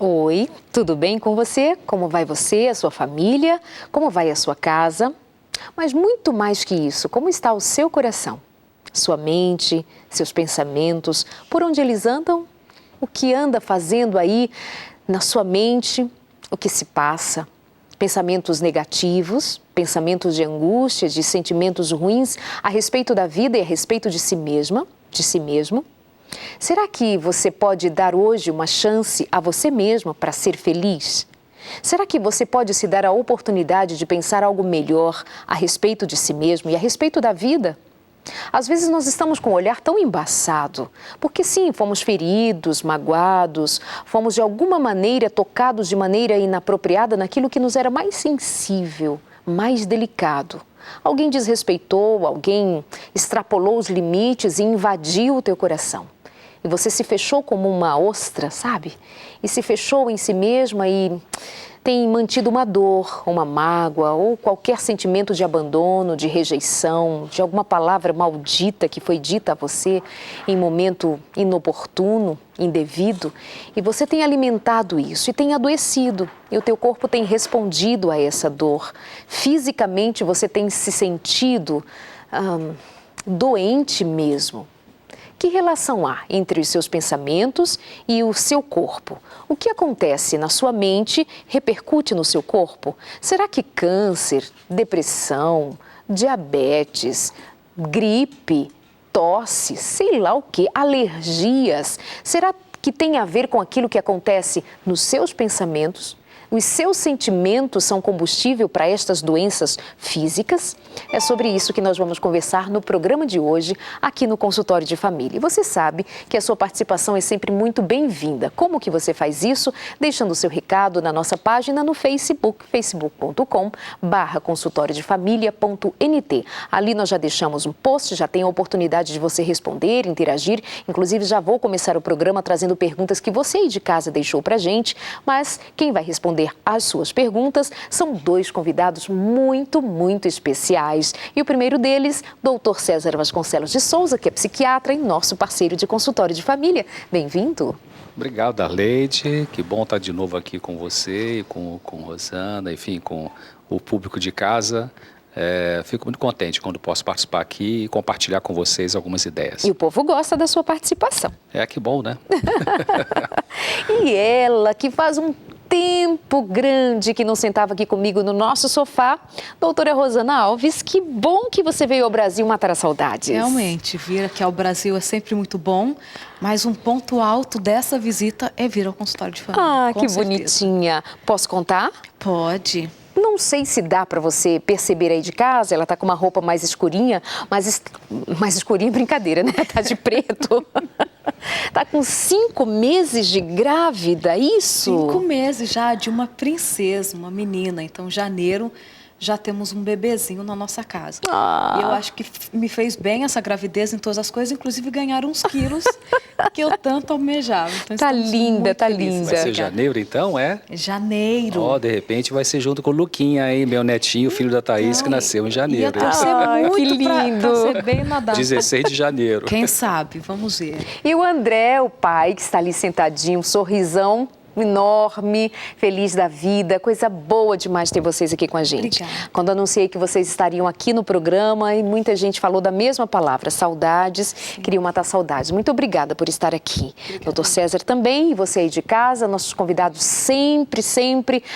Oi, tudo bem com você? Como vai você, a sua família? Como vai a sua casa? Mas muito mais que isso, como está o seu coração? Sua mente, seus pensamentos, por onde eles andam? O que anda fazendo aí na sua mente? O que se passa? Pensamentos negativos, pensamentos de angústia, de sentimentos ruins a respeito da vida e a respeito de si mesma, de si mesmo? Será que você pode dar hoje uma chance a você mesma para ser feliz? Será que você pode se dar a oportunidade de pensar algo melhor a respeito de si mesmo e a respeito da vida? Às vezes nós estamos com o olhar tão embaçado, porque sim, fomos feridos, magoados, fomos de alguma maneira tocados de maneira inapropriada naquilo que nos era mais sensível, mais delicado. Alguém desrespeitou, alguém extrapolou os limites e invadiu o teu coração. E você se fechou como uma ostra, sabe? E se fechou em si mesma e tem mantido uma dor, uma mágoa ou qualquer sentimento de abandono, de rejeição, de alguma palavra maldita que foi dita a você em momento inoportuno, indevido. E você tem alimentado isso e tem adoecido. E o teu corpo tem respondido a essa dor. Fisicamente você tem se sentido doente mesmo. Que relação há entre os seus pensamentos e o seu corpo? O que acontece na sua mente repercute no seu corpo? Será que câncer, depressão, diabetes, gripe, tosse, sei lá o que, alergias, será que tem a ver com aquilo que acontece nos seus pensamentos? Os seus sentimentos são combustível para estas doenças físicas? É sobre isso que nós vamos conversar no programa de hoje, aqui no Consultório de Família. E você sabe que a sua participação é sempre muito bem-vinda. Como que você faz isso? Deixando o seu recado na nossa página no Facebook, facebook.com/consultoriodefamilia.nt. Ali nós já deixamos um post, já tem a oportunidade de você responder, interagir. Inclusive, já vou começar o programa trazendo perguntas que você aí de casa deixou pra gente, mas quem vai responder as suas perguntas são dois convidados muito especiais. E o primeiro deles, Dr. César Vasconcelos de Souza, que é psiquiatra e nosso parceiro de consultório de família. Bem-vindo. Obrigado, Arleide. Que bom estar de novo aqui com você, com Rosana, enfim, com o público de casa. Fico muito contente quando posso participar aqui e compartilhar com vocês algumas ideias. E o povo gosta da sua participação. Que bom, né? E ela, que faz um tempo grande que não sentava aqui comigo no nosso sofá, doutora Rosana Alves, que bom que você veio ao Brasil matar as saudades. Realmente, vir aqui ao Brasil é sempre muito bom, mas um ponto alto dessa visita é vir ao consultório de família. Que bonitinha. Posso contar? Pode. Não sei se dá para você perceber aí de casa, ela tá com uma roupa mais escurinha, mais escurinha brincadeira, né? Tá de preto. Tá com 5 meses de grávida, isso? 5 meses já de uma princesa, uma menina. Então, janeiro já temos um bebezinho na nossa casa. E eu acho que me fez bem essa gravidez em todas as coisas, inclusive ganhar uns quilos que eu tanto almejava. Então, tá linda, tá linda. Vai ser janeiro, então, é? Janeiro. De repente vai ser junto com o Luquinha aí, meu netinho, filho da Thaís, que nasceu em janeiro. Ia torcer muito que lindo. pra ser bem na data. 16 de janeiro. Quem sabe? Vamos ver. E o André, o pai, que está ali sentadinho, um sorrisão enorme, feliz da vida, coisa boa demais ter vocês aqui com a gente. Obrigada. Quando anunciei que vocês estariam aqui no programa e muita gente falou da mesma palavra, saudades, queriam matar saudades. Muito obrigada por estar aqui. Doutor César também, e você aí de casa, nossos convidados sempre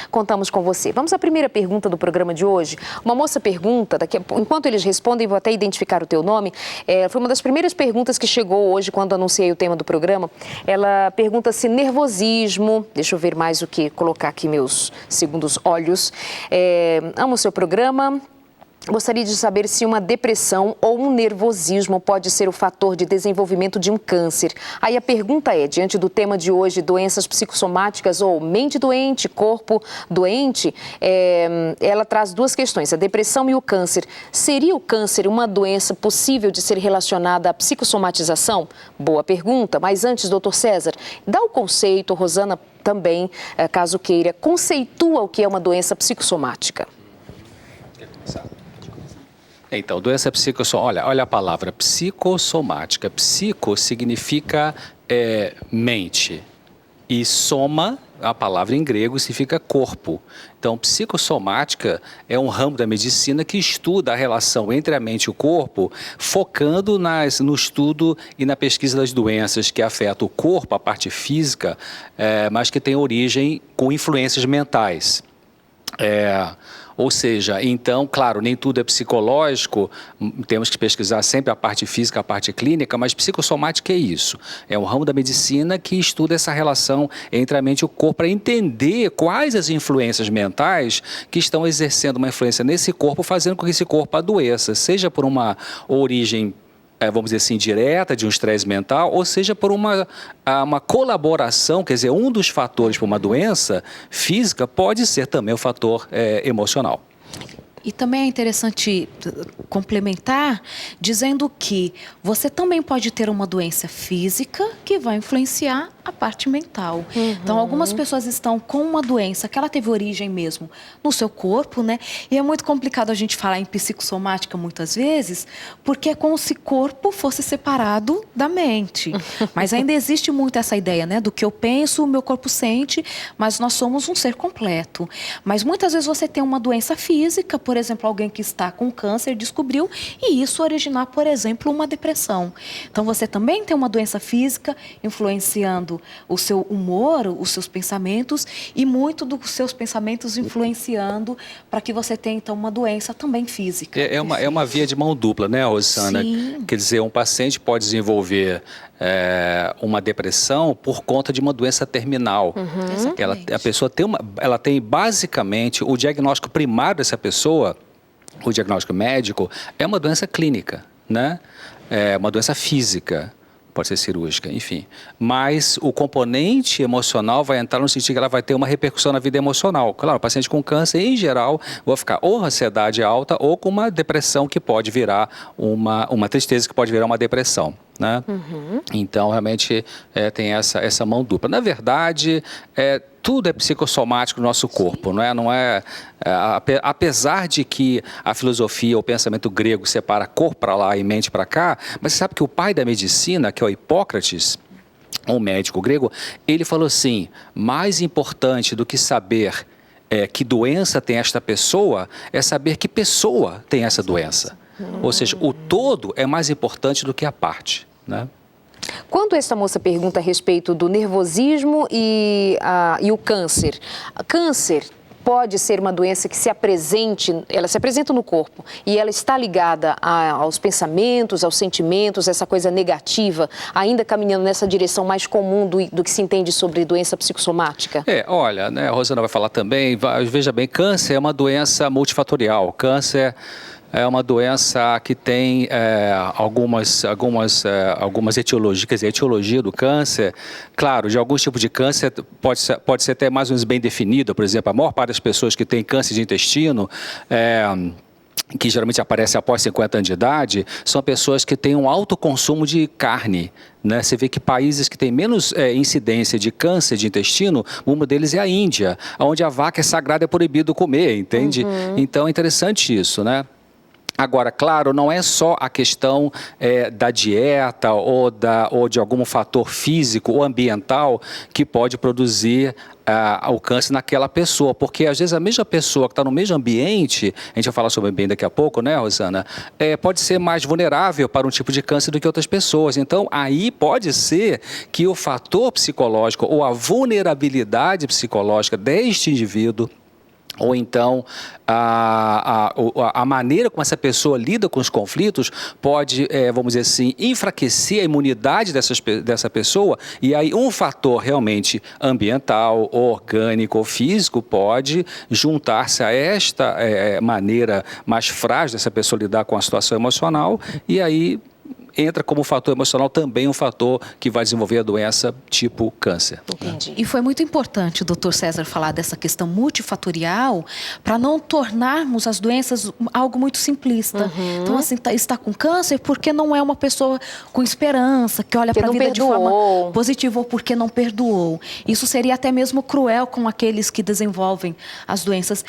contamos com você. Vamos à primeira pergunta do programa de hoje. Uma moça pergunta, enquanto eles respondem, vou até identificar o teu nome, foi uma das primeiras perguntas que chegou hoje quando anunciei o tema do programa. Ela pergunta se nervosismo, deixa eu ver mais o que colocar aqui meus segundos olhos. Amo o seu programa. Gostaria de saber se uma depressão ou um nervosismo pode ser o fator de desenvolvimento de um câncer. Aí a pergunta é, diante do tema de hoje, doenças psicossomáticas ou mente doente, corpo doente, ela traz duas questões, a depressão e o câncer. Seria o câncer uma doença possível de ser relacionada à psicossomatização? Boa pergunta, mas antes, doutor César, dá o conceito, Rosana também, caso queira, conceitua o que é uma doença psicossomática. Quer começar? Então, doença psicossomática, olha a palavra, psicossomática. Psico significa mente E soma, a palavra em grego, significa corpo. Então, psicossomática é um ramo da medicina que estuda a relação entre a mente e o corpo, focando no estudo e na pesquisa das doenças que afetam o corpo, a parte física, mas que tem origem com influências mentais. Ou seja, então, claro, nem tudo é psicológico, temos que pesquisar sempre a parte física, a parte clínica, mas psicossomática é isso. É um ramo da medicina que estuda essa relação entre a mente e o corpo para entender quais as influências mentais que estão exercendo uma influência nesse corpo, fazendo com que esse corpo adoeça, seja por uma origem, vamos dizer assim, direta de um estresse mental, ou seja, por uma colaboração, quer dizer, um dos fatores para uma doença física pode ser também o fator emocional. E também é interessante complementar dizendo que você também pode ter uma doença física que vai influenciar a parte mental. Então, algumas pessoas estão com uma doença que ela teve origem mesmo no seu corpo, né? E é muito complicado a gente falar em psicossomática muitas vezes, porque é como se o corpo fosse separado da mente. Mas ainda existe muito essa ideia, né? Do que eu penso, o meu corpo sente, mas nós somos um ser completo. Mas muitas vezes você tem uma doença física, por exemplo, alguém que está com câncer descobriu, e isso originar, por exemplo, uma depressão. Então, você também tem uma doença física influenciando o seu humor, os seus pensamentos, e muito dos seus pensamentos influenciando para que você tenha, então, uma doença também física. É uma via de mão dupla, né, Rosana? Sim. Quer dizer, um paciente pode desenvolver uma depressão por conta de uma doença terminal. A pessoa ela tem basicamente o diagnóstico primário dessa pessoa, o diagnóstico médico, é uma doença clínica, né? É uma doença física. Pode ser cirúrgica, enfim. Mas o componente emocional vai entrar no sentido que ela vai ter uma repercussão na vida emocional. Claro, o paciente com câncer, em geral, vai ficar ou ansiedade alta ou com uma depressão que pode virar uma tristeza que pode virar uma depressão, né? Então, realmente, tem essa mão dupla. Na verdade, tudo é psicossomático no nosso corpo, não é? Apesar de que a filosofia, o pensamento grego separa corpo para lá e mente para cá, mas você sabe que o pai da medicina, que é o Hipócrates, um médico grego, ele falou assim: mais importante do que saber que doença tem esta pessoa, é saber que pessoa tem essa doença. Ou seja, o todo é mais importante do que a parte, né? Quando esta moça pergunta a respeito do nervosismo e o câncer, câncer pode ser uma doença que ela se apresenta no corpo e ela está ligada aos pensamentos, aos sentimentos, essa coisa negativa, ainda caminhando nessa direção mais comum do que se entende sobre doença psicossomática? Olha, né, a Rosana vai falar também, veja bem, câncer é uma doença multifatorial, câncer é uma doença que tem algumas etiologias, quer dizer, a etiologia do câncer, claro, de alguns tipos de câncer pode ser até mais ou menos bem definida. Por exemplo, a maior parte das pessoas que têm câncer de intestino, que geralmente aparece após 50 anos de idade, são pessoas que têm um alto consumo de carne, né? Você vê que países que têm menos incidência de câncer de intestino, uma deles é a Índia, onde a vaca é sagrada, é proibido comer, entende? Então é interessante isso, né? Agora, claro, não é só a questão da dieta ou de algum fator físico ou ambiental que pode produzir o câncer naquela pessoa, porque às vezes a mesma pessoa que está no mesmo ambiente, a gente vai falar sobre o ambiente daqui a pouco, né, Rosana, pode ser mais vulnerável para um tipo de câncer do que outras pessoas. Então, aí pode ser que o fator psicológico ou a vulnerabilidade psicológica deste indivíduo, ou então a maneira como essa pessoa lida com os conflitos pode, vamos dizer assim, enfraquecer a imunidade dessa pessoa, e aí um fator realmente ambiental, orgânico ou físico pode juntar-se a esta maneira mais frágil dessa pessoa lidar com a situação emocional, e aí entra como fator emocional também um fator que vai desenvolver a doença tipo câncer. Entendi. E foi muito importante o Dr. César falar dessa questão multifatorial para não tornarmos as doenças algo muito simplista. Então, assim, está com câncer porque não é uma pessoa com esperança, que olha para a vida de forma positiva, ou porque não perdoou. Isso seria até mesmo cruel com aqueles que desenvolvem as doenças.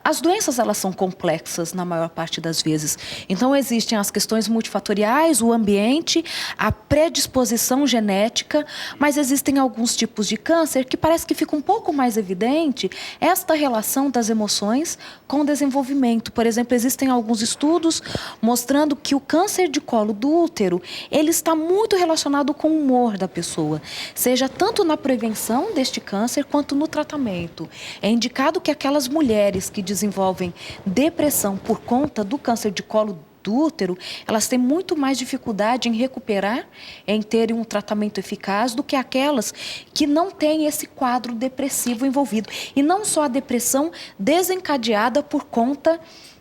As doenças, elas são complexas na maior parte das vezes. Então, existem as questões multifatoriais, o ambiente ambiente, a predisposição genética, mas existem alguns tipos de câncer que parece que fica um pouco mais evidente esta relação das emoções com o desenvolvimento. Por exemplo, existem alguns estudos mostrando que o câncer de colo do útero, ele está muito relacionado com o humor da pessoa, seja tanto na prevenção deste câncer quanto no tratamento. É indicado que aquelas mulheres que desenvolvem depressão por conta do câncer de colo do útero, elas têm muito mais dificuldade em recuperar, em terem um tratamento eficaz, do que aquelas que não têm esse quadro depressivo envolvido. E não só a depressão desencadeada por conta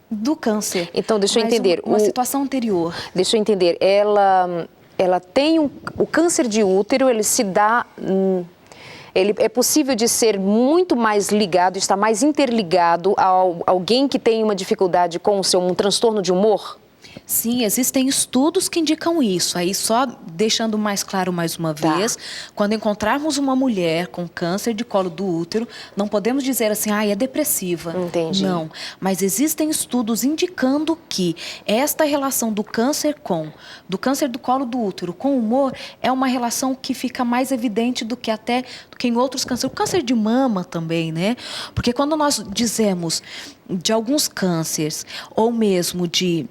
do câncer. Então, deixa eu entender. Uma situação anterior. Deixa eu entender. Ela tem o câncer de útero, ele se dá... Ele é possível de ser muito mais ligado, estar mais interligado a alguém que tem uma dificuldade com um transtorno de humor? Sim, existem estudos que indicam isso. Aí, só deixando mais claro mais uma vez, quando encontrarmos uma mulher com câncer de colo do útero, não podemos dizer assim, é depressiva. Entendi. Não, mas existem estudos indicando que esta relação do câncer do colo do útero com o humor é uma relação que fica mais evidente do que em outros cânceres. O câncer de mama também, né? Porque quando nós dizemos de alguns cânceres, ou mesmo de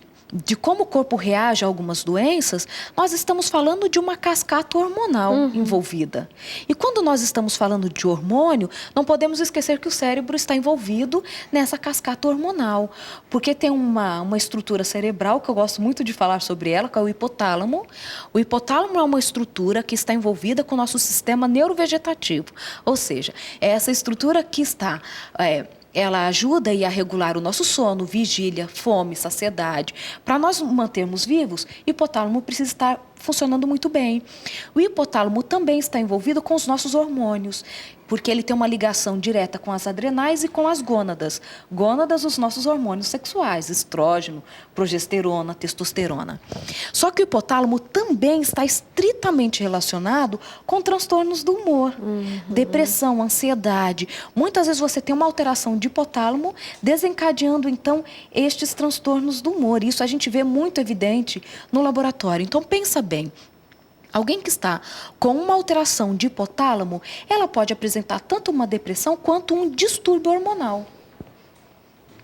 como o corpo reage a algumas doenças, nós estamos falando de uma cascata hormonal envolvida. E quando nós estamos falando de hormônio, não podemos esquecer que o cérebro está envolvido nessa cascata hormonal. Porque tem uma estrutura cerebral, que eu gosto muito de falar sobre ela, que é o hipotálamo. O hipotálamo é uma estrutura que está envolvida com o nosso sistema neurovegetativo. Ou seja, é essa estrutura que está... ela ajuda a regular o nosso sono, vigília, fome, saciedade. Para nós mantermos vivos, o hipotálamo precisa estar funcionando muito bem. O hipotálamo também está envolvido com os nossos hormônios, porque ele tem uma ligação direta com as adrenais e com as gônadas. Gônadas, os nossos hormônios sexuais, estrógeno, progesterona, testosterona. Só que o hipotálamo também está estritamente relacionado com transtornos do humor, depressão, ansiedade. Muitas vezes você tem uma alteração de hipotálamo desencadeando, então, estes transtornos do humor. Isso a gente vê muito evidente no laboratório. Então, pensa bem. Alguém que está com uma alteração de hipotálamo, ela pode apresentar tanto uma depressão quanto um distúrbio hormonal.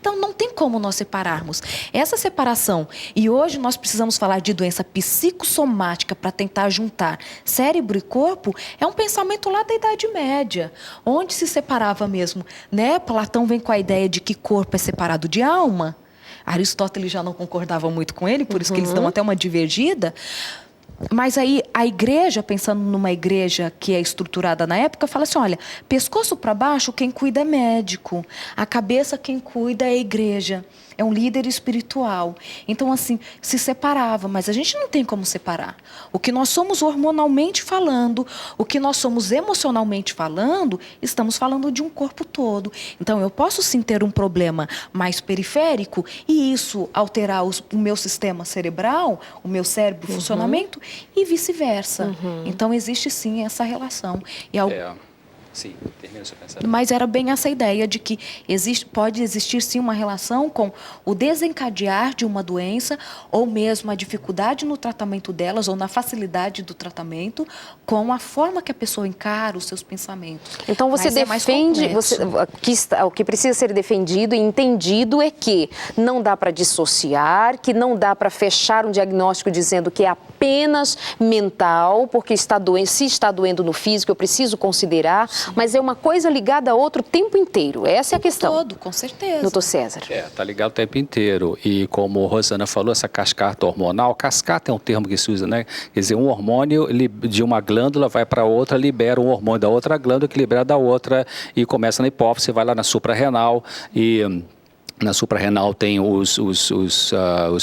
Então, não tem como nós separarmos. Essa separação, e hoje nós precisamos falar de doença psicossomática para tentar juntar cérebro e corpo, é um pensamento lá da Idade Média, onde se separava mesmo, né? Platão vem com a ideia de que corpo é separado de alma. Aristóteles já não concordava muito com ele, por isso que eles dão até uma divergida. Mas aí a igreja, pensando numa igreja que é estruturada na época, fala assim, olha, pescoço para baixo quem cuida é médico, a cabeça quem cuida é a igreja, é um líder espiritual. Então assim, se separava, mas a gente não tem como separar. O que nós somos hormonalmente falando, o que nós somos emocionalmente falando, estamos falando de um corpo todo. Então eu posso sim ter um problema mais periférico e isso alterar o meu sistema cerebral, o meu cérebro, funcionamento, e vice-versa. Então, existe sim essa relação. Sim, termina o seu pensamento. Mas era bem essa ideia de que pode existir sim uma relação com o desencadear de uma doença ou mesmo a dificuldade no tratamento delas ou na facilidade do tratamento com a forma que a pessoa encara os seus pensamentos. Então você defende, o que precisa ser defendido e entendido é que não dá para dissociar, que não dá para fechar um diagnóstico dizendo que é apenas mental, porque se está doendo no físico, eu preciso considerar. Mas é uma coisa ligada a outra o tempo inteiro. Essa é a questão. Todo, com certeza. Doutor César. Está ligado o tempo inteiro. E como a Rosana falou, essa cascata hormonal, cascata é um termo que se usa, né? Quer dizer, um hormônio de uma glândula vai para outra, libera um hormônio da outra glândula, que libera da outra e começa na hipófise, vai lá na suprarrenal e... Na suprarrenal tem os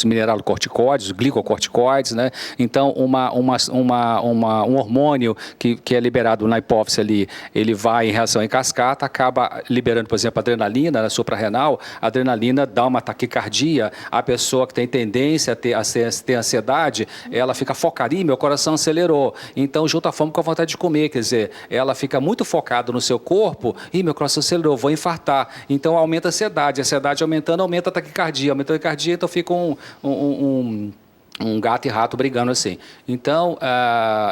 mineralocorticoides, os glicocorticoides, né? Então, um hormônio que é liberado na hipófise ali, ele vai em reação em cascata, acaba liberando, por exemplo, adrenalina na suprarrenal, a adrenalina dá uma taquicardia, a pessoa que tem tendência a ter ansiedade, ela fica focada, meu coração acelerou, então junta a fome com a vontade de comer, quer dizer, ela fica muito focada no seu corpo, meu coração acelerou, vou infartar, então aumenta a ansiedade aumentando, aumenta a taquicardia, então fica um gato e rato brigando assim. Então,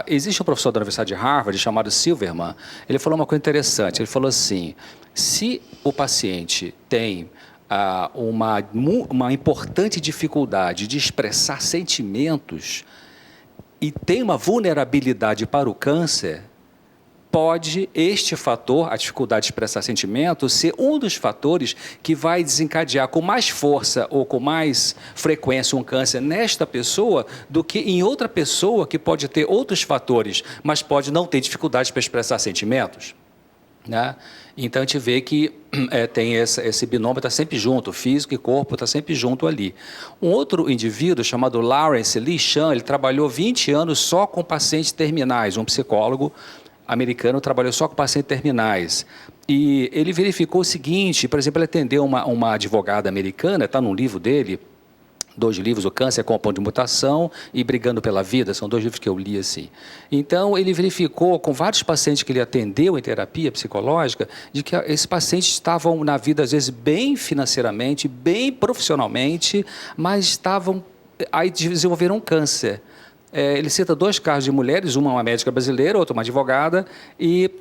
existe um professor da Universidade de Harvard chamado Silverman. Ele falou uma coisa interessante. Ele falou assim, se o paciente tem uma importante dificuldade de expressar sentimentos e tem uma vulnerabilidade para o câncer, pode este fator, a dificuldade de expressar sentimentos, ser um dos fatores que vai desencadear com mais força ou com mais frequência um câncer nesta pessoa do que em outra pessoa que pode ter outros fatores, mas pode não ter dificuldade para expressar sentimentos, né? Então, a gente vê que tem esse binômio, está sempre junto, físico e corpo está sempre junto ali. Um outro indivíduo chamado Lawrence Lichan, ele trabalhou 20 anos só com pacientes terminais, um psicólogo americano trabalhou só com pacientes terminais. E ele verificou o seguinte, por exemplo, ele atendeu uma advogada americana, está num livro dele, 2 livros, O Câncer com Ponto de Mutação e Brigando pela Vida, são 2 livros que eu li assim. Então, ele verificou com vários pacientes que ele atendeu em terapia psicológica, de que esses pacientes estavam na vida, às vezes, bem financeiramente, bem profissionalmente, mas aí desenvolveram um câncer. Ele cita 2 casos de mulheres, uma médica brasileira, outra uma advogada, e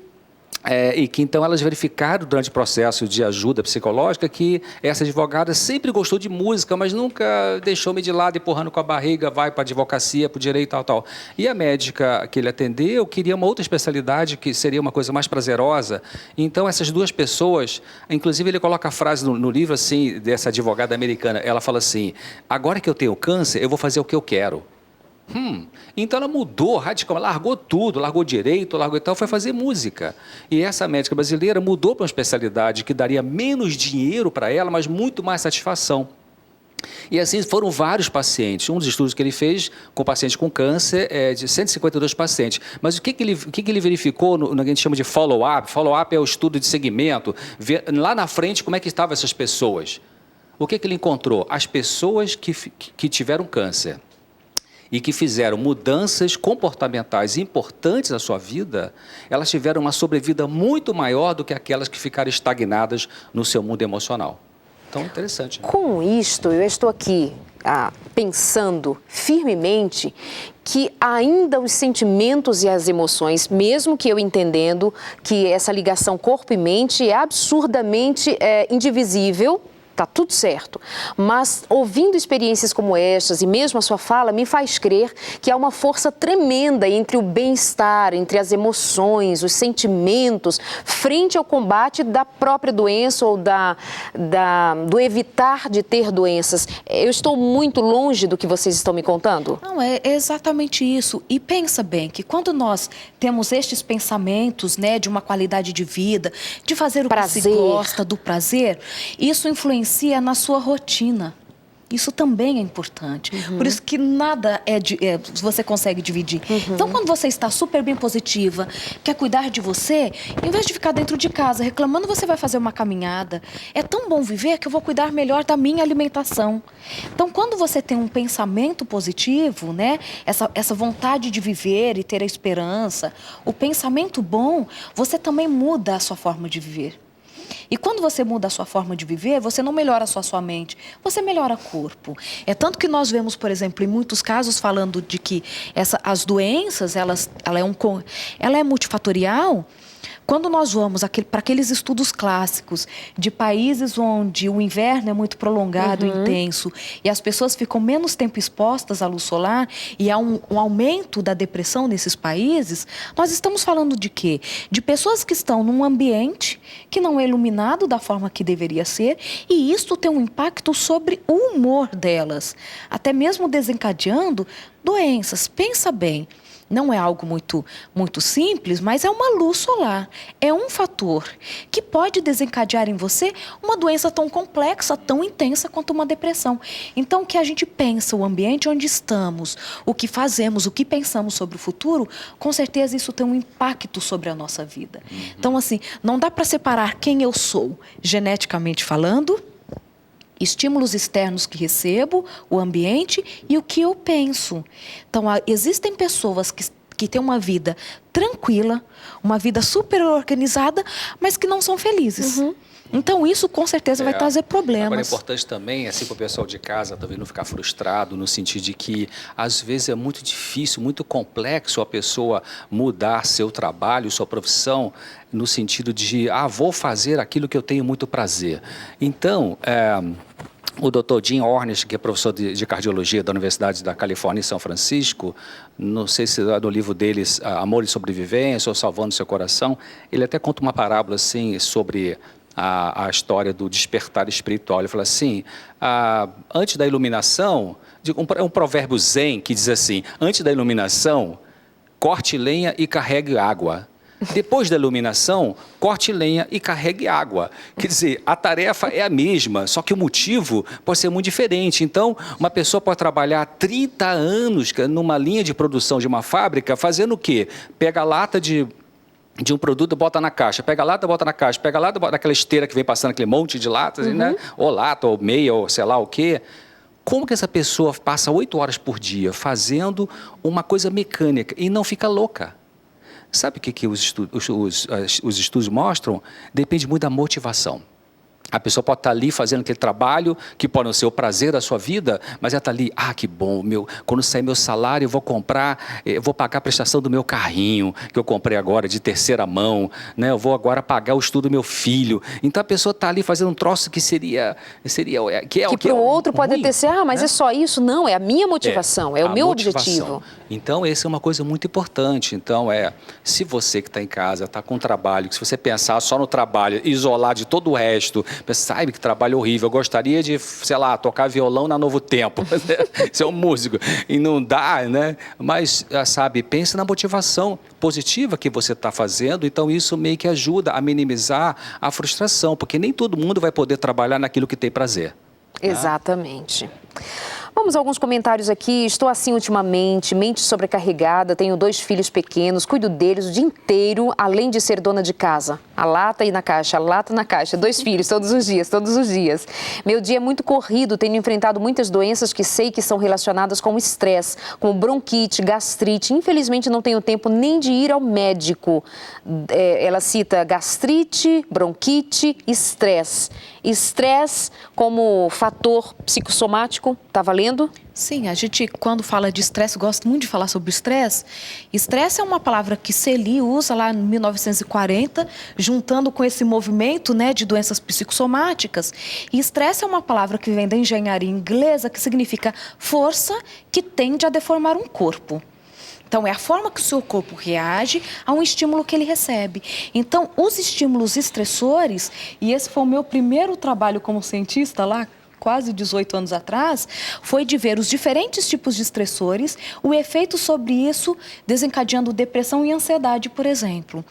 que então elas verificaram durante o processo de ajuda psicológica que essa advogada sempre gostou de música, mas nunca deixou-me de lado, empurrando com a barriga, vai para a advocacia, para o direito, tal. E a médica que ele atendeu queria uma outra especialidade, que seria uma coisa mais prazerosa. Então, essas 2 pessoas, inclusive ele coloca a frase no livro, assim, dessa advogada americana, ela fala assim, agora que eu tenho câncer, eu vou fazer o que eu quero. Então ela mudou radicalmente, largou tudo, largou direito, foi fazer música. E essa médica brasileira mudou para uma especialidade que daria menos dinheiro para ela, mas muito mais satisfação. E assim foram vários pacientes. Um dos estudos que ele fez com pacientes com câncer é de 152 pacientes. Mas o que ele verificou no que a gente chama de follow-up? Follow-up é o estudo de segmento, ver lá na frente como é que estavam essas pessoas. O que ele encontrou? As pessoas que tiveram câncer e que fizeram mudanças comportamentais importantes na sua vida, elas tiveram uma sobrevida muito maior do que aquelas que ficaram estagnadas no seu mundo emocional. Então, interessante. Com isto, eu estou aqui pensando firmemente que ainda os sentimentos e as emoções, mesmo que eu entendendo que essa ligação corpo e mente é absurdamente indivisível, tá tudo certo, mas ouvindo experiências como estas e mesmo a sua fala me faz crer que há uma força tremenda entre o bem-estar, entre as emoções, os sentimentos, frente ao combate da própria doença ou do evitar de ter doenças. Eu estou muito longe do que vocês estão me contando? Não, é exatamente isso. E pensa bem que quando nós temos estes pensamentos, né, de uma qualidade de vida, de fazer o que se gosta, do prazer, isso influencia na sua rotina. Isso também é importante. Por isso que nada você consegue dividir. Então, quando você está super bem positiva, quer cuidar de você, em vez de ficar dentro de casa reclamando, você vai fazer uma caminhada. É tão bom viver que eu vou cuidar melhor da minha alimentação. Então, quando você tem um pensamento positivo, né, essa vontade de viver e ter a esperança, o pensamento bom, você também muda a sua forma de viver. E quando você muda a sua forma de viver, você não melhora só a sua mente, você melhora o corpo. É tanto que nós vemos, por exemplo, em muitos casos falando de que as doenças, ela é multifatorial. Quando nós vamos para aqueles estudos clássicos de países onde o inverno é muito prolongado, intenso, e as pessoas ficam menos tempo expostas à luz solar, e há um aumento da depressão nesses países, nós estamos falando de quê? De pessoas que estão num ambiente que não é iluminado da forma que deveria ser, e isso tem um impacto sobre o humor delas, até mesmo desencadeando doenças. Pensa bem. Não é algo muito simples, mas é uma luz solar. É um fator que pode desencadear em você uma doença tão complexa, tão intensa quanto uma depressão. Então, o que a gente pensa, o ambiente onde estamos, o que fazemos, o que pensamos sobre o futuro, com certeza isso tem um impacto sobre a nossa vida. Então, assim, não dá para separar quem eu sou, geneticamente falando, estímulos externos que recebo, o ambiente e o que eu penso. Então, existem pessoas que têm uma vida tranquila, uma vida super organizada, mas que não são felizes. Então, isso com certeza vai trazer problemas. Agora, é importante também, assim, para o pessoal de casa também não ficar frustrado, no sentido de que, às vezes, é muito difícil, muito complexo a pessoa mudar seu trabalho, sua profissão, no sentido de, vou fazer aquilo que eu tenho muito prazer. Então, o Dr. Jim Ornish, que é professor de cardiologia da Universidade da Califórnia em São Francisco, não sei se no livro deles, Amor e Sobrevivência ou Salvando Seu Coração, ele até conta uma parábola assim sobre a história do despertar espiritual. Ele fala assim, antes da iluminação, um provérbio zen que diz assim, antes da iluminação, corte lenha e carregue água. Depois da iluminação, corte lenha e carregue água. Quer dizer, a tarefa é a mesma, só que o motivo pode ser muito diferente. Então, uma pessoa pode trabalhar 30 anos numa linha de produção de uma fábrica, fazendo o quê? Pega a lata de um produto, bota na caixa, pega a lata, bota na caixa, pega a lata, bota naquela esteira que vem passando aquele monte de latas, né? Ou lata, ou meia, ou sei lá o quê. Como que essa pessoa passa 8 horas por dia fazendo uma coisa mecânica e não fica louca? Sabe o que os estudos mostram? Depende muito da motivação. A pessoa pode estar ali fazendo aquele trabalho que pode não ser o prazer da sua vida, mas ela está ali, que bom, quando sair meu salário eu vou comprar, eu vou pagar a prestação do meu carrinho, que eu comprei agora de terceira mão, né? Eu vou agora pagar o estudo do meu filho. Então a pessoa está ali fazendo um troço que que para o outro pode ruim, até ser, mas é só isso. Não, é a minha motivação, é o meu objetivo. Então, essa é uma coisa muito importante. Então, se você que está em casa, está com trabalho, se você pensar só no trabalho, isolar de todo o resto, sabe que trabalho horrível, eu gostaria de, sei lá, tocar violão na Novo Tempo, ser um músico, e não dá, né? Mas, sabe, pense na motivação positiva que você está fazendo, então isso meio que ajuda a minimizar a frustração, porque nem todo mundo vai poder trabalhar naquilo que tem prazer. Exatamente. Vamos a alguns comentários aqui. Estou assim ultimamente, mente sobrecarregada, tenho 2 filhos pequenos, cuido deles o dia inteiro, além de ser dona de casa. A lata e na caixa, a lata na caixa, 2 filhos todos os dias. Meu dia é muito corrido, tenho enfrentado muitas doenças que sei que são relacionadas com o estresse, como bronquite, gastrite. Infelizmente não tenho tempo nem de ir ao médico. Ela cita gastrite, bronquite, estresse. Estresse como fator psicossomático, está valendo? Sim, a gente, quando fala de estresse, gosta muito de falar sobre estresse. Estresse é uma palavra que Celi usa lá em 1940, juntando com esse movimento, né, de doenças psicossomáticas. E estresse é uma palavra que vem da engenharia inglesa, que significa força que tende a deformar um corpo. Então, é a forma que o seu corpo reage a um estímulo que ele recebe. Então, os estímulos estressores, e esse foi o meu primeiro trabalho como cientista lá, quase 18 anos atrás, foi de ver os diferentes tipos de estressores, o efeito sobre isso desencadeando depressão e ansiedade, por exemplo.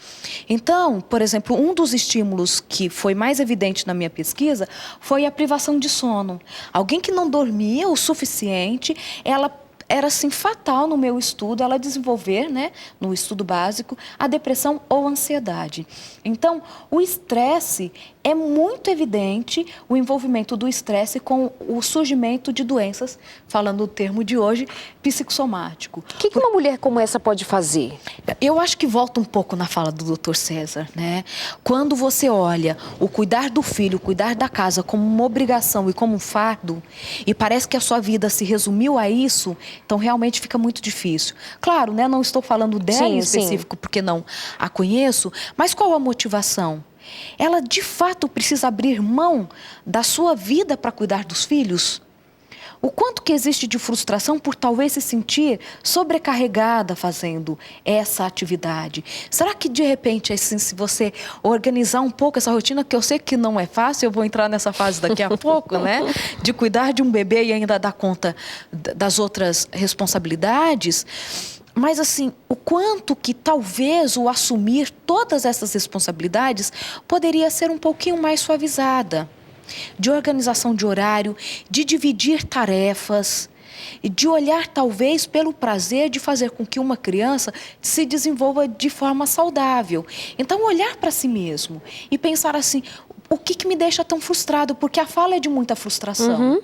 Então, por exemplo, um dos estímulos que foi mais evidente na minha pesquisa foi a privação de sono. Alguém que não dormia o suficiente, era assim fatal no meu estudo, ela desenvolver, né, no estudo básico, a depressão ou ansiedade. Então, o estresse é muito evidente, o envolvimento do estresse com o surgimento de doenças, falando o termo de hoje, psicossomático. O que uma mulher como essa pode fazer? Eu acho que volta um pouco na fala do Dr. César, né? Quando você olha o cuidar do filho, o cuidar da casa como uma obrigação e como um fardo, e parece que a sua vida se resumiu a isso, então realmente fica muito difícil. Claro, né? Não estou falando dela em específico, porque não a conheço, mas qual a motivação? Ela, de fato, precisa abrir mão da sua vida para cuidar dos filhos? O quanto que existe de frustração por talvez se sentir sobrecarregada fazendo essa atividade? Será que, de repente, assim, se você organizar um pouco essa rotina, que eu sei que não é fácil, eu vou entrar nessa fase daqui a pouco, né? De cuidar de um bebê e ainda dar conta das outras responsabilidades... Mas, assim, o quanto que talvez o assumir todas essas responsabilidades poderia ser um pouquinho mais suavizada. De organização de horário, de dividir tarefas, de olhar talvez pelo prazer de fazer com que uma criança se desenvolva de forma saudável. Então, olhar para si mesmo e pensar assim, o que me deixa tão frustrado? Porque a fala é de muita frustração.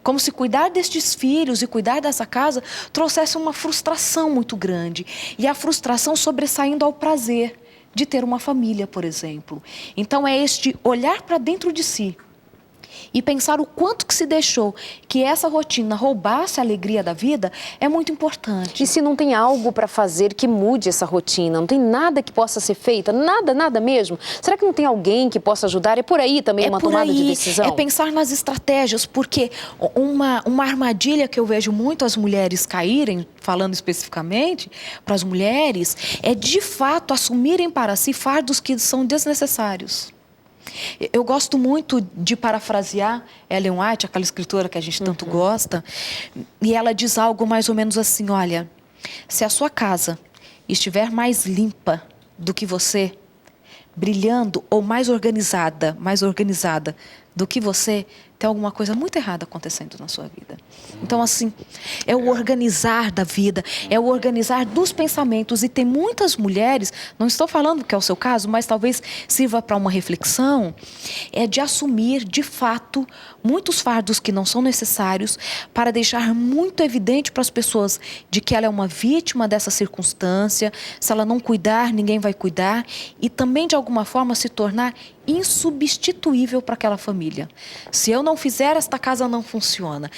Como se cuidar destes filhos e cuidar dessa casa trouxesse uma frustração muito grande. E a frustração sobressaindo ao prazer de ter uma família, por exemplo. Então é este olhar para dentro de si e pensar o quanto que se deixou que essa rotina roubasse a alegria da vida é muito importante. E se não tem algo para fazer que mude essa rotina, não tem nada que possa ser feito, nada mesmo, será que não tem alguém que possa ajudar? É por aí também uma tomada de decisão? É pensar nas estratégias, porque uma armadilha que eu vejo muito as mulheres caírem, falando especificamente para as mulheres, é de fato assumirem para si fardos que são desnecessários. Eu gosto muito de parafrasear Ellen White, aquela escritora que a gente tanto gosta, e ela diz algo mais ou menos assim: olha, se a sua casa estiver mais limpa do que você, brilhando ou mais organizada do que você, tem alguma coisa muito errada acontecendo na sua vida. Então, assim, é o organizar da vida, é o organizar dos pensamentos. E tem muitas mulheres, não estou falando que é o seu caso, mas talvez sirva para uma reflexão, é de assumir, de fato, muitos fardos que não são necessários, para deixar muito evidente para as pessoas de que ela é uma vítima dessa circunstância. Se ela não cuidar, ninguém vai cuidar. E também, de alguma forma, se tornar insubstituível para aquela família. Se eu não fizer, esta casa não funciona.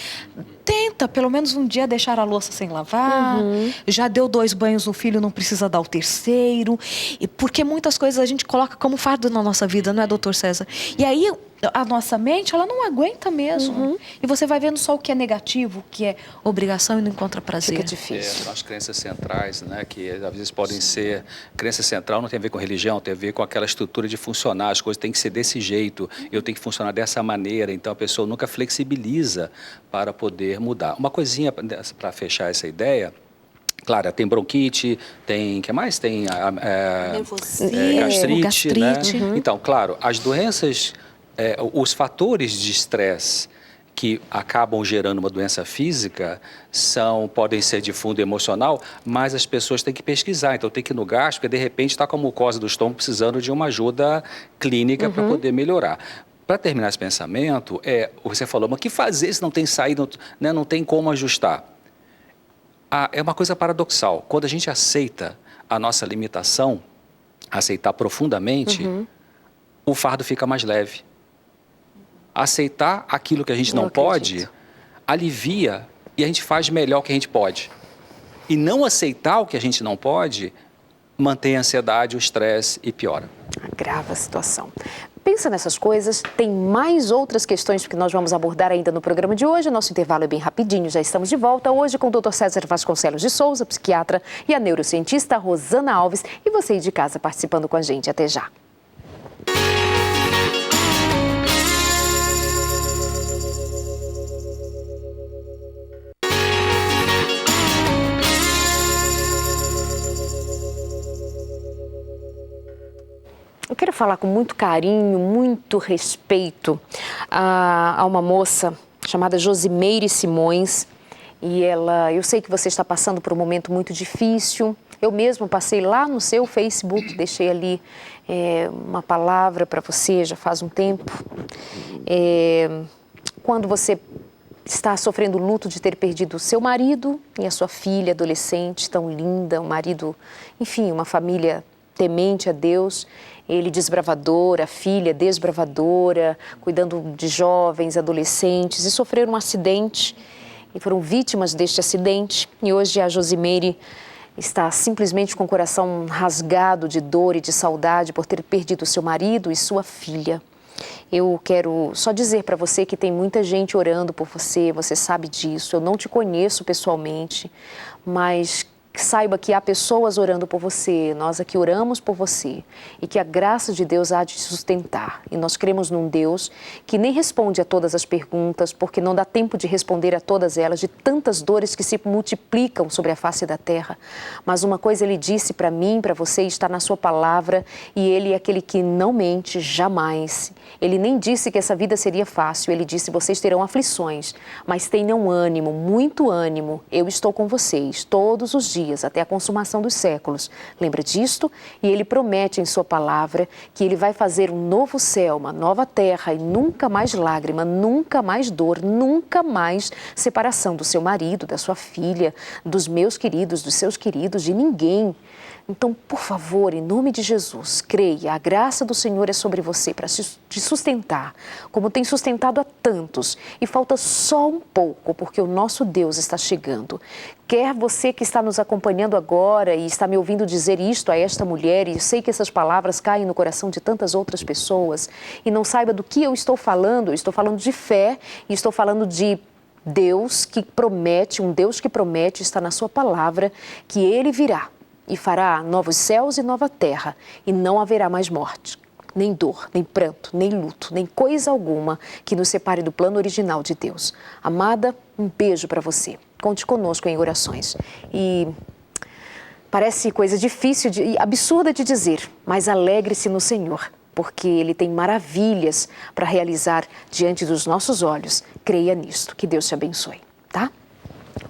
Tenta, pelo menos um dia, deixar a louça sem lavar. Já deu 2 banhos no filho, não precisa dar o 3º. E porque muitas coisas a gente coloca como fardo na nossa vida, não é, doutor César? E aí a nossa mente, ela não aguenta mesmo. E você vai vendo só o que é negativo, o que é obrigação e não encontra prazer. Fica difícil. São as crenças centrais, né, que às vezes podem ser... Crença central não tem a ver com religião, tem a ver com aquela estrutura de funcionar. As coisas têm que ser desse jeito, eu tenho que funcionar dessa maneira. Então a pessoa nunca flexibiliza para poder mudar. Uma coisinha para fechar essa ideia... Claro, tem bronquite, tem... O que mais? Tem gastrite, né? Então, claro, as doenças... os fatores de estresse que acabam gerando uma doença física podem ser de fundo emocional, mas as pessoas têm que pesquisar. Então, tem que ir no gastro, porque de repente está com a mucosa do estômago precisando de uma ajuda clínica para poder melhorar. Para terminar esse pensamento, você falou, mas o que fazer se não tem saída, né, não tem como ajustar? É uma coisa paradoxal. Quando a gente aceita a nossa limitação, aceitar profundamente, o fardo fica mais leve. Aceitar aquilo que a gente não pode, alivia e a gente faz melhor o que a gente pode. E não aceitar o que a gente não pode, mantém a ansiedade, o estresse e piora. Agrava a situação. Pensa nessas coisas, tem mais outras questões que nós vamos abordar ainda no programa de hoje. Nosso intervalo é bem rapidinho, já estamos de volta hoje com o Dr. César Vasconcelos de Souza, psiquiatra, e a neurocientista Rosana Alves, e você aí de casa participando com a gente. Até já. Eu quero falar com muito carinho, muito respeito a uma moça chamada Josimeire Simões. E eu sei que você está passando por um momento muito difícil. Eu mesmo passei lá no seu Facebook, deixei ali uma palavra para você já faz um tempo. Quando você está sofrendo o luto de ter perdido o seu marido e a sua filha adolescente, tão linda, um marido, enfim, uma família temente a Deus, ele desbravador, a filha desbravadora, cuidando de jovens, adolescentes, e sofreram um acidente e foram vítimas deste acidente. E hoje a Josimeire está simplesmente com o coração rasgado de dor e de saudade por ter perdido seu marido e sua filha. Eu quero só dizer para você que tem muita gente orando por você, você sabe disso. Eu não te conheço pessoalmente, mas saiba que há pessoas orando por você, nós aqui oramos por você e que a graça de Deus há de te sustentar. E nós cremos num Deus que nem responde a todas as perguntas, porque não dá tempo de responder a todas elas, de tantas dores que se multiplicam sobre a face da terra. Mas uma coisa Ele disse para mim, para você, está na sua palavra, e Ele é aquele que não mente jamais. Ele nem disse que essa vida seria fácil, ele disse, vocês terão aflições, mas tenham ânimo, muito ânimo, eu estou com vocês todos os dias, até a consumação dos séculos. Lembra disto? E ele promete em sua palavra que ele vai fazer um novo céu, uma nova terra e nunca mais lágrima, nunca mais dor, nunca mais separação do seu marido, da sua filha, dos meus queridos, dos seus queridos, de ninguém. Então, por favor, em nome de Jesus, creia, a graça do Senhor é sobre você para te sustentar, como tem sustentado a tantos. E falta só um pouco, porque o nosso Deus está chegando. Quer você que está nos acompanhando agora e está me ouvindo dizer isto a esta mulher, e eu sei que essas palavras caem no coração de tantas outras pessoas, e não saiba do que eu estou falando de fé e estou falando de Deus que promete, um Deus que promete, está na sua palavra, que Ele virá e fará novos céus e nova terra, e não haverá mais morte, nem dor, nem pranto, nem luto, nem coisa alguma que nos separe do plano original de Deus. Amada, um beijo para você. Conte conosco em orações. E parece coisa difícil e absurda de dizer, mas alegre-se no Senhor, porque Ele tem maravilhas para realizar diante dos nossos olhos. Creia nisto. Que Deus te abençoe, tá?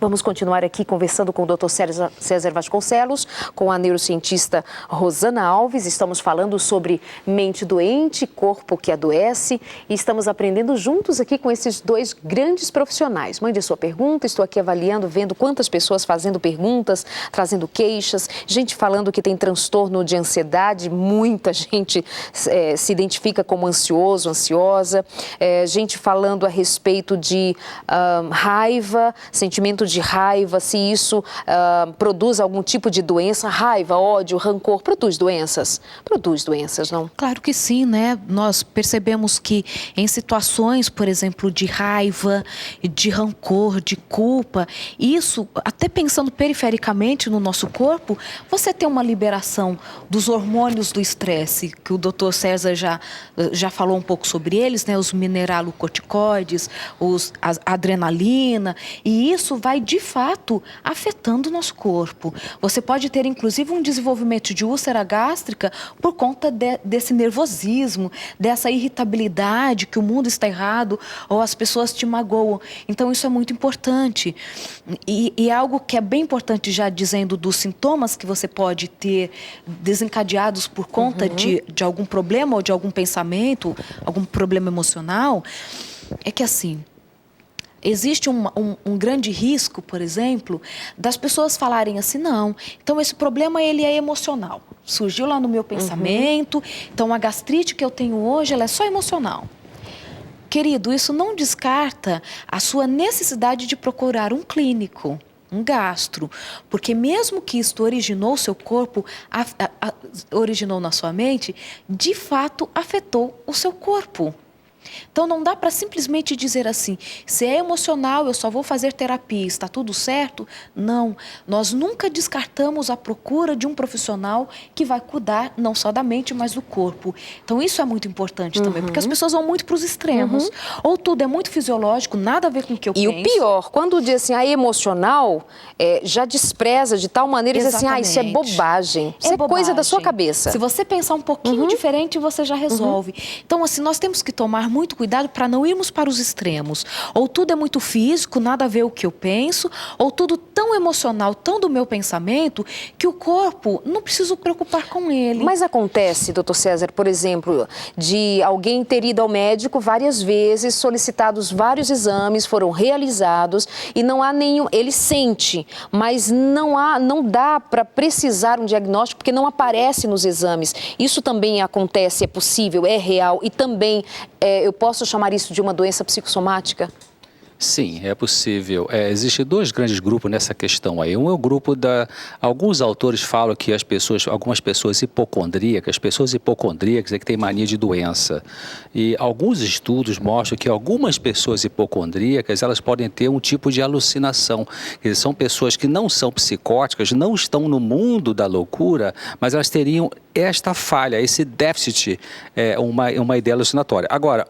Vamos continuar aqui conversando com o Dr. César Vasconcelos, com a neurocientista Rosana Alves. Estamos falando sobre mente doente, corpo que adoece, e estamos aprendendo juntos aqui com esses dois grandes profissionais. Mande sua pergunta, estou aqui avaliando, vendo quantas pessoas fazendo perguntas, trazendo queixas, gente falando que tem transtorno de ansiedade, muita gente se identifica como ansioso, ansiosa, gente falando a respeito de raiva, sentimento de raiva, se isso produz algum tipo de doença. Raiva, ódio, rancor, produz doenças? Produz doenças, não? Claro que sim, né? Nós percebemos que em situações, por exemplo, de raiva, de rancor, de culpa, isso, até pensando perifericamente no nosso corpo, você tem uma liberação dos hormônios do estresse, que o Dr. César já falou um pouco sobre eles, né? Os mineralocorticoides, a adrenalina, e isso vai de fato afetando o nosso corpo. Você pode ter inclusive um desenvolvimento de úlcera gástrica por conta desse nervosismo, dessa irritabilidade, que o mundo está errado ou as pessoas te magoam. Então isso é muito importante. E algo que é bem importante, já dizendo dos sintomas que você pode ter desencadeados por conta de algum problema ou de algum pensamento, algum problema emocional, é que assim, existe um grande risco, por exemplo, das pessoas falarem assim, não, então esse problema ele é emocional, surgiu lá no meu pensamento, então a gastrite que eu tenho hoje ela é só emocional. Querido, isso não descarta a sua necessidade de procurar um clínico, um gastro, porque mesmo que isto originou o seu corpo, originou na sua mente, de fato afetou o seu corpo. Então não dá para simplesmente dizer assim, se é emocional eu só vou fazer terapia, está tudo certo? Não, nós nunca descartamos a procura de um profissional que vai cuidar não só da mente, mas do corpo. Então isso é muito importante também, porque as pessoas vão muito para os extremos. Ou tudo é muito fisiológico, nada a ver com o que eu penso. E o pior, quando diz assim, emocional, já despreza de tal maneira, diz assim, isso é bobagem, isso é coisa da sua cabeça. Se você pensar um pouquinho diferente, você já resolve. Então assim, nós temos que tomar muito cuidado para não irmos para os extremos. Ou tudo é muito físico, nada a ver com o que eu penso, ou tudo tão emocional, tão do meu pensamento, que o corpo não preciso preocupar com ele. Mas acontece, doutor César, por exemplo, de alguém ter ido ao médico várias vezes, solicitados vários exames, foram realizados e não há nenhum... Ele sente, mas não dá para precisar um diagnóstico porque não aparece nos exames. Isso também acontece, é possível, é real e também... eu posso chamar isso de uma doença psicossomática? Sim, é possível. Existem dois grandes grupos nessa questão aí. Um é o grupo alguns autores falam que algumas pessoas hipocondríacas é que têm mania de doença. E alguns estudos mostram que algumas pessoas hipocondríacas, elas podem ter um tipo de alucinação. Eles são pessoas que não são psicóticas, não estão no mundo da loucura, mas elas teriam esta falha, esse déficit, uma ideia alucinatória. Agora...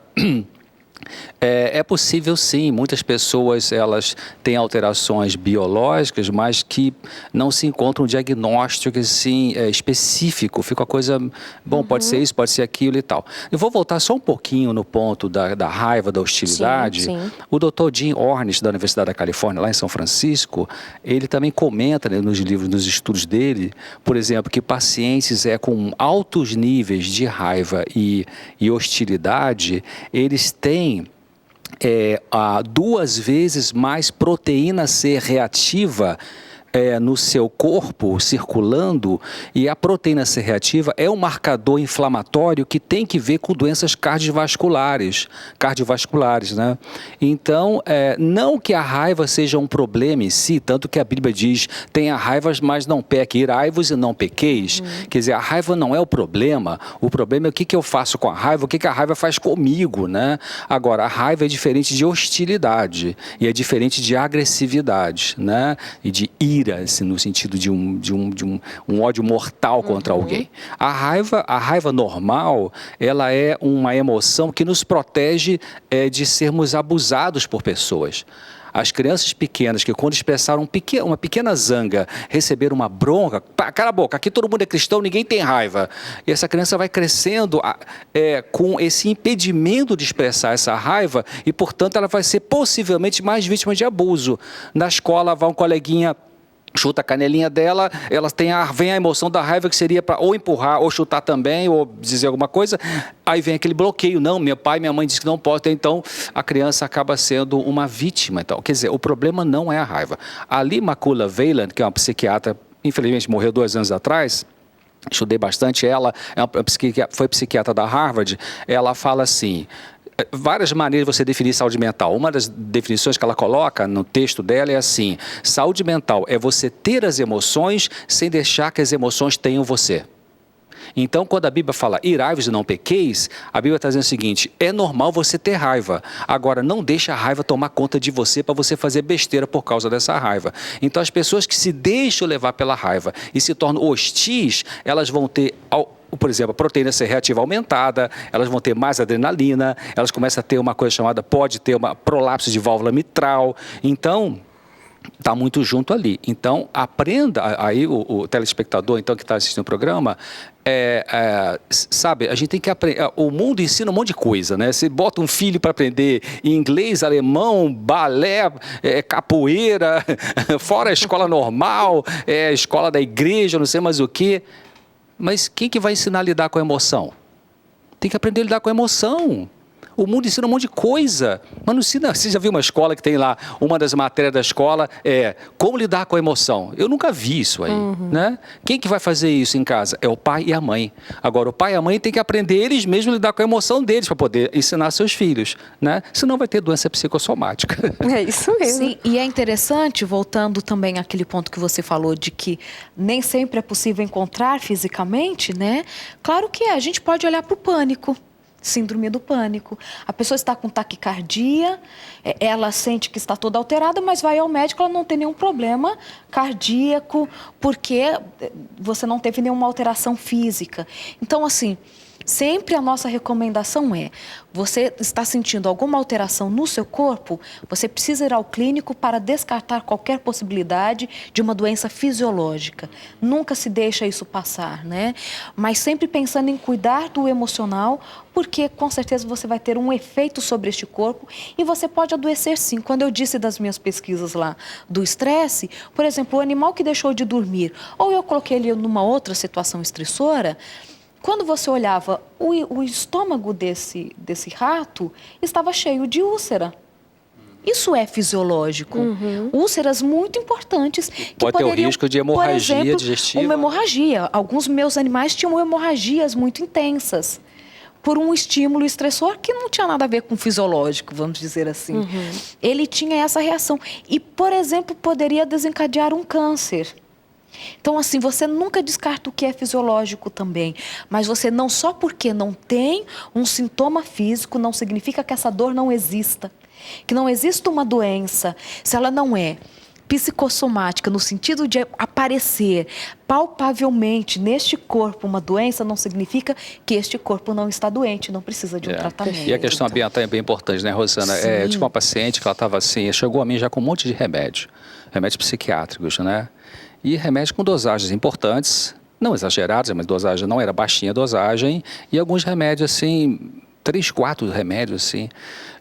É possível sim, muitas pessoas elas têm alterações biológicas, mas que não se encontra um diagnóstico assim, específico, fica uma coisa, bom, pode ser isso, pode ser aquilo e tal. Eu vou voltar só um pouquinho no ponto da raiva, da hostilidade. Sim, sim. O Dr. Jim Ornish, da Universidade da Califórnia, lá em São Francisco, ele também comenta, né, nos livros, nos estudos dele, por exemplo, que pacientes com altos níveis de raiva e hostilidade, eles têm 2 vezes mais proteína C reativa no seu corpo, circulando, e a proteína C reativa é um marcador inflamatório que tem que ver com doenças cardiovasculares, né? Então, não que a raiva seja um problema em si, tanto que a Bíblia diz, tenha raivas, mas não peque, irai-vos e não pequeis. Quer dizer, a raiva não é o problema é o que eu faço com a raiva, o que a raiva faz comigo, né? Agora, a raiva é diferente de hostilidade, e é diferente de agressividade, né? E de ira, assim, no sentido de um ódio mortal contra alguém. A raiva normal, ela é uma emoção que nos protege de sermos abusados por pessoas. As crianças pequenas que, quando expressaram uma pequena zanga, receberam uma bronca, cala a boca, aqui todo mundo é cristão, ninguém tem raiva. E essa criança vai crescendo com esse impedimento de expressar essa raiva e, portanto, ela vai ser possivelmente mais vítima de abuso. Na escola, vai um coleguinha, chuta a canelinha dela, vem a emoção da raiva, que seria para ou empurrar, ou chutar também, ou dizer alguma coisa, aí vem aquele bloqueio, não, meu pai e minha mãe dizem que não pode, então a criança acaba sendo uma vítima. Então, quer dizer, o problema não é a raiva. A Lee McCullough Wayland, que é uma psiquiatra, infelizmente morreu 2 anos atrás, estudei bastante ela, foi psiquiatra da Harvard, ela fala assim, várias maneiras de você definir saúde mental. Uma das definições que ela coloca no texto dela é assim: saúde mental é você ter as emoções sem deixar que as emoções tenham você. Então, quando a Bíblia fala irai-vos e não pequeis, a Bíblia está dizendo o seguinte: é normal você ter raiva. Agora, não deixa a raiva tomar conta de você para você fazer besteira por causa dessa raiva. Então, as pessoas que se deixam levar pela raiva e se tornam hostis, elas vão ter, por exemplo, a proteína C reativa aumentada, elas vão ter mais adrenalina, elas começam a ter uma coisa chamada, pode ter uma prolapso de válvula mitral. Então, está muito junto ali. Então, aprenda, aí o telespectador então, que está assistindo o programa, sabe, a gente tem que aprender, o mundo ensina um monte de coisa, né? Você bota um filho para aprender inglês, alemão, balé, capoeira, fora a escola normal, a escola da igreja, não sei mais o quê. Mas quem que vai ensinar a lidar com a emoção? Tem que aprender a lidar com a emoção. O mundo ensina um monte de coisa, mas não ensina. Você já viu uma escola que tem lá, uma das matérias da escola como lidar com a emoção? Eu nunca vi isso aí, né? Quem que vai fazer isso em casa? É o pai e a mãe. Agora, o pai e a mãe têm que aprender eles mesmos a lidar com a emoção deles para poder ensinar seus filhos, né? Senão vai ter doença psicossomática. É isso mesmo. Sim, e é interessante, voltando também àquele ponto que você falou de que nem sempre é possível encontrar fisicamente, né? Claro que a gente pode olhar para o pânico. Síndrome do pânico. A pessoa está com taquicardia, ela sente que está toda alterada, mas vai ao médico, ela não tem nenhum problema cardíaco, porque você não teve nenhuma alteração física. Então, assim, sempre a nossa recomendação você está sentindo alguma alteração no seu corpo, você precisa ir ao clínico para descartar qualquer possibilidade de uma doença fisiológica. Nunca se deixa isso passar, né? Mas sempre pensando em cuidar do emocional, porque com certeza você vai ter um efeito sobre este corpo e você pode adoecer sim. Quando eu disse das minhas pesquisas lá do estresse, por exemplo, o animal que deixou de dormir, ou eu coloquei ele numa outra situação estressora, quando você olhava o estômago desse rato, estava cheio de úlcera. Isso é fisiológico. Úlceras muito importantes. Que pode ter o risco de hemorragia, por exemplo, digestiva. Uma hemorragia. Alguns meus animais tinham hemorragias muito intensas por um estímulo estressor que não tinha nada a ver com fisiológico, vamos dizer assim. Ele tinha essa reação. E, por exemplo, poderia desencadear um câncer. Então, assim, você nunca descarta o que é fisiológico também, mas você não só porque não tem um sintoma físico, não significa que essa dor não exista, que não exista uma doença. Se ela não é psicossomática, no sentido de aparecer palpavelmente neste corpo uma doença, não significa que este corpo não está doente, não precisa de um tratamento. E a questão ambiental é bem importante, né, Rosana? Eu tive uma paciente que ela estava assim, chegou a mim já com um monte de remédios psiquiátricos, né? E remédios com dosagens importantes, não exageradas, mas dosagem não era baixinha a dosagem, e alguns remédios assim, 3, 4 remédios assim.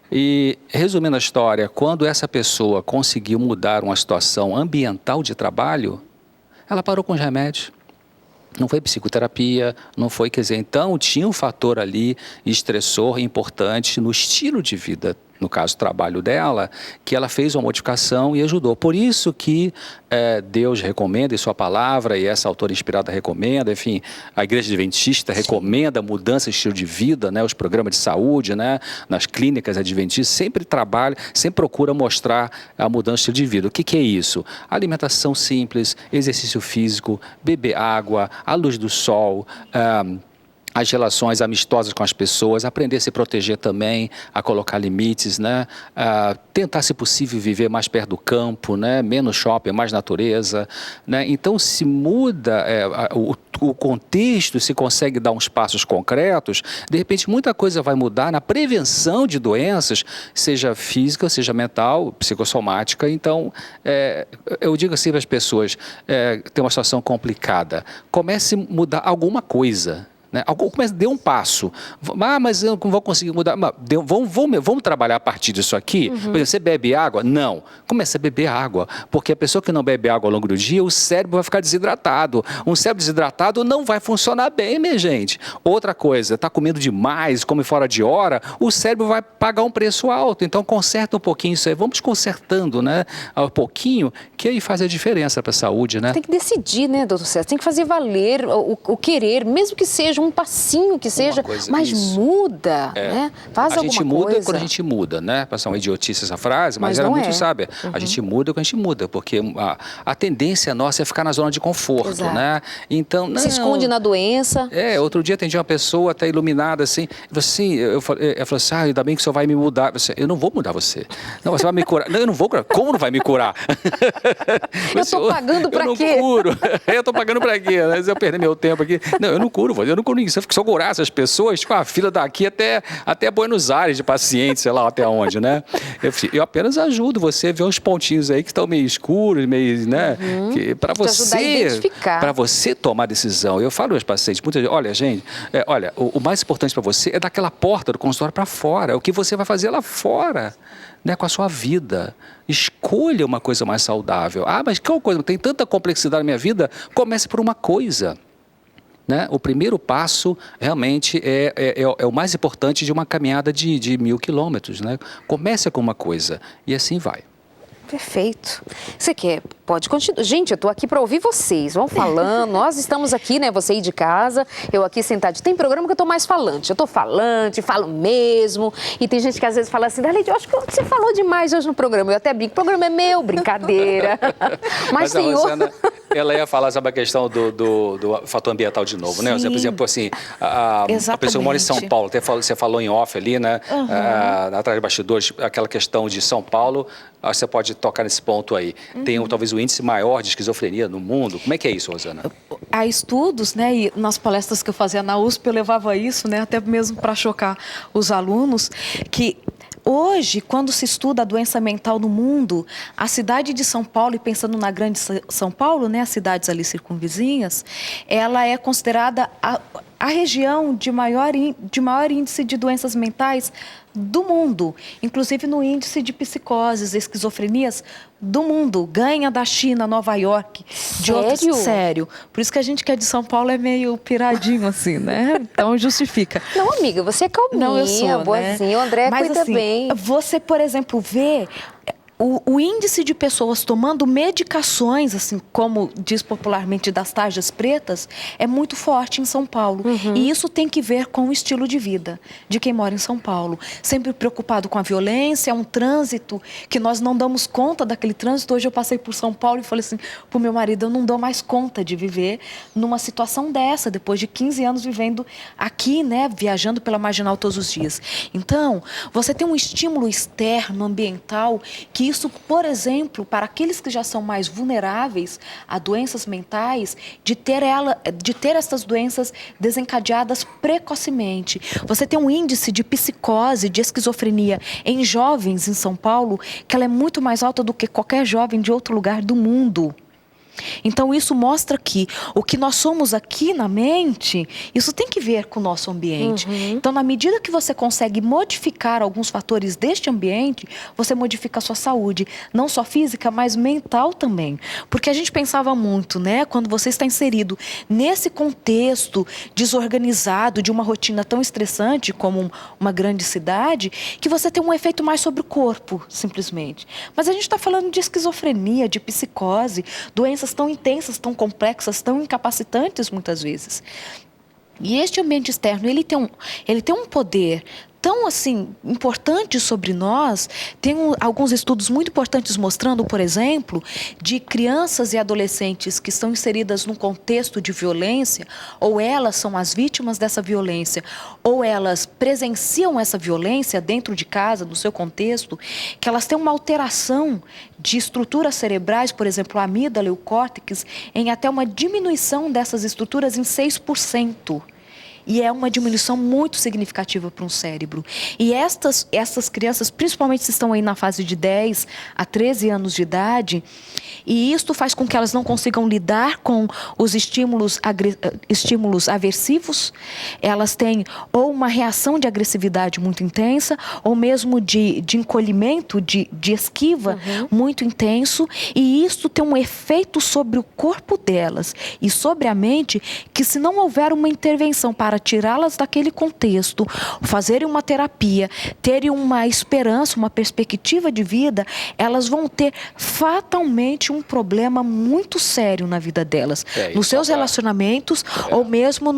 E, resumindo a história, quando essa pessoa conseguiu mudar uma situação ambiental de trabalho, ela parou com os remédios. Não foi psicoterapia, não foi, quer dizer, então tinha um fator ali estressor importante no estilo de vida, no caso, trabalho dela, que ela fez uma modificação e ajudou. Por isso que Deus recomenda, e sua palavra, e essa autora inspirada recomenda, enfim, a Igreja Adventista recomenda a mudança de estilo de vida, né, os programas de saúde, né, nas clínicas adventistas, sempre trabalha, sempre procura mostrar a mudança de estilo de vida. O que é isso? Alimentação simples, exercício físico, beber água, a luz do sol, as relações amistosas com as pessoas, aprender a se proteger também, a colocar limites, né? Tentar, se possível, viver mais perto do campo, né? Menos shopping, mais natureza, né? Então, se muda o contexto, se consegue dar uns passos concretos, de repente muita coisa vai mudar na prevenção de doenças, seja física, seja mental, psicossomática. Então, eu digo assim para as pessoas, tem uma situação complicada, comece a mudar alguma coisa. Né? Dê um passo. Mas eu não vou conseguir mudar. Vamos trabalhar a partir disso aqui? Por exemplo, você bebe água? Não. Comece a beber água. Porque a pessoa que não bebe água ao longo do dia, o cérebro vai ficar desidratado. Um cérebro desidratado não vai funcionar bem, minha gente. Outra coisa, está comendo demais, come fora de hora, o cérebro vai pagar um preço alto. Então, conserta um pouquinho isso aí. Vamos consertando, né? Um pouquinho, que aí faz a diferença para a saúde, né? Tem que decidir, né, doutor César? Tem que fazer valer o querer, mesmo que seja um passinho que seja, mas isso. Muda, né? Faz alguma coisa. A gente muda quando a gente muda, né? Passar uma idiotice essa frase, mas era muito sábia. A gente muda quando a gente muda, porque a tendência nossa é ficar na zona de conforto, né? Então, não... Se esconde na doença. Outro dia atendi uma pessoa até iluminada, assim, ela falou assim, ainda bem que o senhor vai me mudar. Eu não vou mudar você. Não, você vai me curar. Não, eu não vou curar. Como não vai me curar? Eu estou pagando para quê? Eu não curo. Eu estou pagando para quê? Mas eu perdi meu tempo aqui. Não, eu não curo ninguém. Se eu curasse as pessoas, com a fila daqui até Buenos Aires de pacientes, sei lá até onde, né? Eu apenas ajudo você a ver uns pontinhos aí que estão meio escuros, meio, né? Para você tomar decisão. Eu falo aos pacientes, muitas vezes, olha, gente, o mais importante para você é daquela porta do consultório para fora, é o que você vai fazer lá fora, né, com a sua vida. Escolha uma coisa mais saudável. Mas qual coisa? Tem tanta complexidade na minha vida? Comece por uma coisa. Né? O primeiro passo realmente é o mais importante de uma caminhada de 1.000 quilômetros. Né? Comece com uma coisa e assim vai. Perfeito. Você quer? Pode continuar. Gente, eu estou aqui para ouvir vocês. Vão falando. Nós estamos aqui, né? Você aí de casa, eu aqui sentado. Tem programa que eu estou mais falante. Eu estou falante, falo mesmo. E tem gente que às vezes fala assim, Darlene, eu acho que você falou demais hoje no programa. Eu até brinco, o programa é meu, brincadeira. Mas a Rosana, ela ia falar sobre a questão do fator ambiental de novo, né? Por exemplo, assim, a pessoa mora em São Paulo, você falou em off ali, né? Atrás de bastidores, aquela questão de São Paulo, você pode tocar nesse ponto aí. Tem talvez o índice maior de esquizofrenia no mundo. Como é que é isso, Rosana? Há estudos, né? E nas palestras que eu fazia na USP, eu levava isso, né? Até mesmo para chocar os alunos, que hoje, quando se estuda a doença mental no mundo, a cidade de São Paulo, e pensando na grande São Paulo, né, as cidades ali circunvizinhas, ela é considerada a região de maior índice de doenças mentais do mundo, inclusive no índice de psicoses, esquizofrenias do mundo. Ganha da China, Nova York, de outros. Sério. Por isso que a gente que é de São Paulo é meio piradinho assim, né? Então justifica. Não, amiga, você é calminha, não, eu sou, boazinha, né? O André cuida assim, bem. Você, por exemplo, vê o índice de pessoas tomando medicações, assim como diz popularmente das tarjas pretas, é muito forte em São Paulo. E isso tem que ver com o estilo de vida de quem mora em São Paulo. Sempre preocupado com a violência, um trânsito que nós não damos conta daquele trânsito. Hoje eu passei por São Paulo e falei assim pro meu marido, eu não dou mais conta de viver numa situação dessa, depois de 15 anos vivendo aqui, né, viajando pela Marginal todos os dias. Então, você tem um estímulo externo, ambiental, que E isso, por exemplo, para aqueles que já são mais vulneráveis a doenças mentais, de ter essas doenças desencadeadas precocemente. Você tem um índice de psicose, de esquizofrenia em jovens em São Paulo, que ela é muito mais alta do que qualquer jovem de outro lugar do mundo. Então, isso mostra que o que nós somos aqui na mente, isso tem que ver com o nosso ambiente. Então, na medida que você consegue modificar alguns fatores deste ambiente, você modifica a sua saúde, não só física, mas mental também. Porque a gente pensava muito, né, quando você está inserido nesse contexto desorganizado, de uma rotina tão estressante como uma grande cidade, que você tem um efeito mais sobre o corpo, simplesmente. Mas a gente está falando de esquizofrenia, de psicose, doenças tão intensas, tão complexas, tão incapacitantes muitas vezes. E este ambiente externo, ele tem um poder tão assim importante sobre nós. Tem alguns estudos muito importantes mostrando, por exemplo, de crianças e adolescentes que estão inseridas num contexto de violência, ou elas são as vítimas dessa violência, ou elas presenciam essa violência dentro de casa, no seu contexto, que elas têm uma alteração de estruturas cerebrais, por exemplo, a amígdala e o córtex, em até uma diminuição dessas estruturas em 6%. E é uma diminuição muito significativa para um cérebro. E essas crianças, principalmente se estão aí na fase de 10 a 13 anos de idade, e isto faz com que elas não consigam lidar com os estímulos aversivos. Elas têm ou uma reação de agressividade muito intensa, ou mesmo de encolhimento, de esquiva muito intenso. E isso tem um efeito sobre o corpo delas e sobre a mente, que se não houver uma intervenção para tirá-las daquele contexto, fazerem uma terapia, terem uma esperança, uma perspectiva de vida, elas vão ter fatalmente um problema muito sério na vida delas, nos seus relacionamentos ou mesmo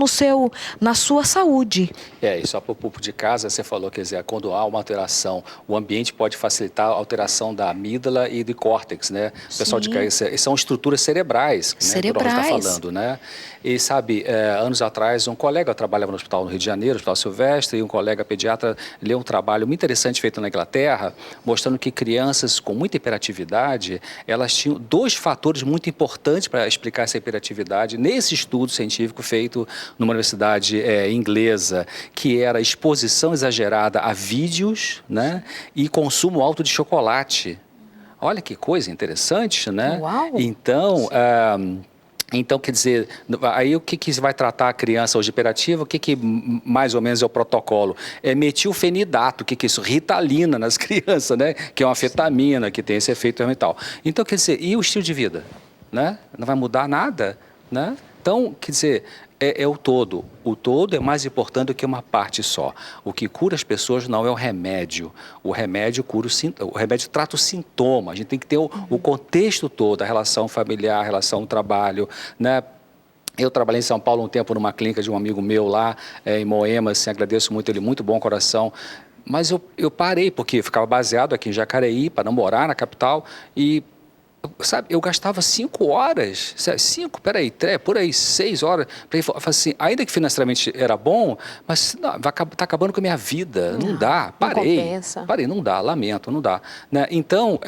na sua saúde. E só para o público de casa, você falou, quer dizer, quando há uma alteração, o ambiente pode facilitar a alteração da amígdala e do córtex, né? O pessoal de casa, são estruturas cerebrais, né? Que nós está falando, né? E sabe, anos atrás, um colega trabalhava no hospital no Rio de Janeiro, Hospital Silvestre, e um colega pediatra leu um trabalho muito interessante feito na Inglaterra, mostrando que crianças com muita hiperatividade, elas tinham dois fatores muito importantes para explicar essa hiperatividade nesse estudo científico feito numa universidade inglesa, que era exposição exagerada a vídeos, né, e consumo alto de chocolate. Olha que coisa interessante, né? Uau. Então, quer dizer, aí o que vai tratar a criança hoje hiperativa? O que mais ou menos é o protocolo? É metilfenidato, o que é isso? Ritalina nas crianças, né? Que é uma anfetamina, que tem esse efeito mental. Então, quer dizer, e o estilo de vida? Né? Não vai mudar nada, né? Então, quer dizer, é o todo. O todo é mais importante do que uma parte só. O que cura as pessoas não é o remédio. O remédio trata o sintoma. A gente tem que ter o contexto todo, a relação familiar, a relação do trabalho, né? Eu trabalhei em São Paulo um tempo numa clínica de um amigo meu lá, em Moema, assim, agradeço muito ele, muito bom coração. Mas eu parei, porque eu ficava baseado aqui em Jacareí, para não morar na capital, e sabe, eu gastava 5 horas, 6 horas, assim, ainda que financeiramente era bom, mas está acabando com a minha vida, não dá, parei, não dá, lamento, não dá. Né? Então,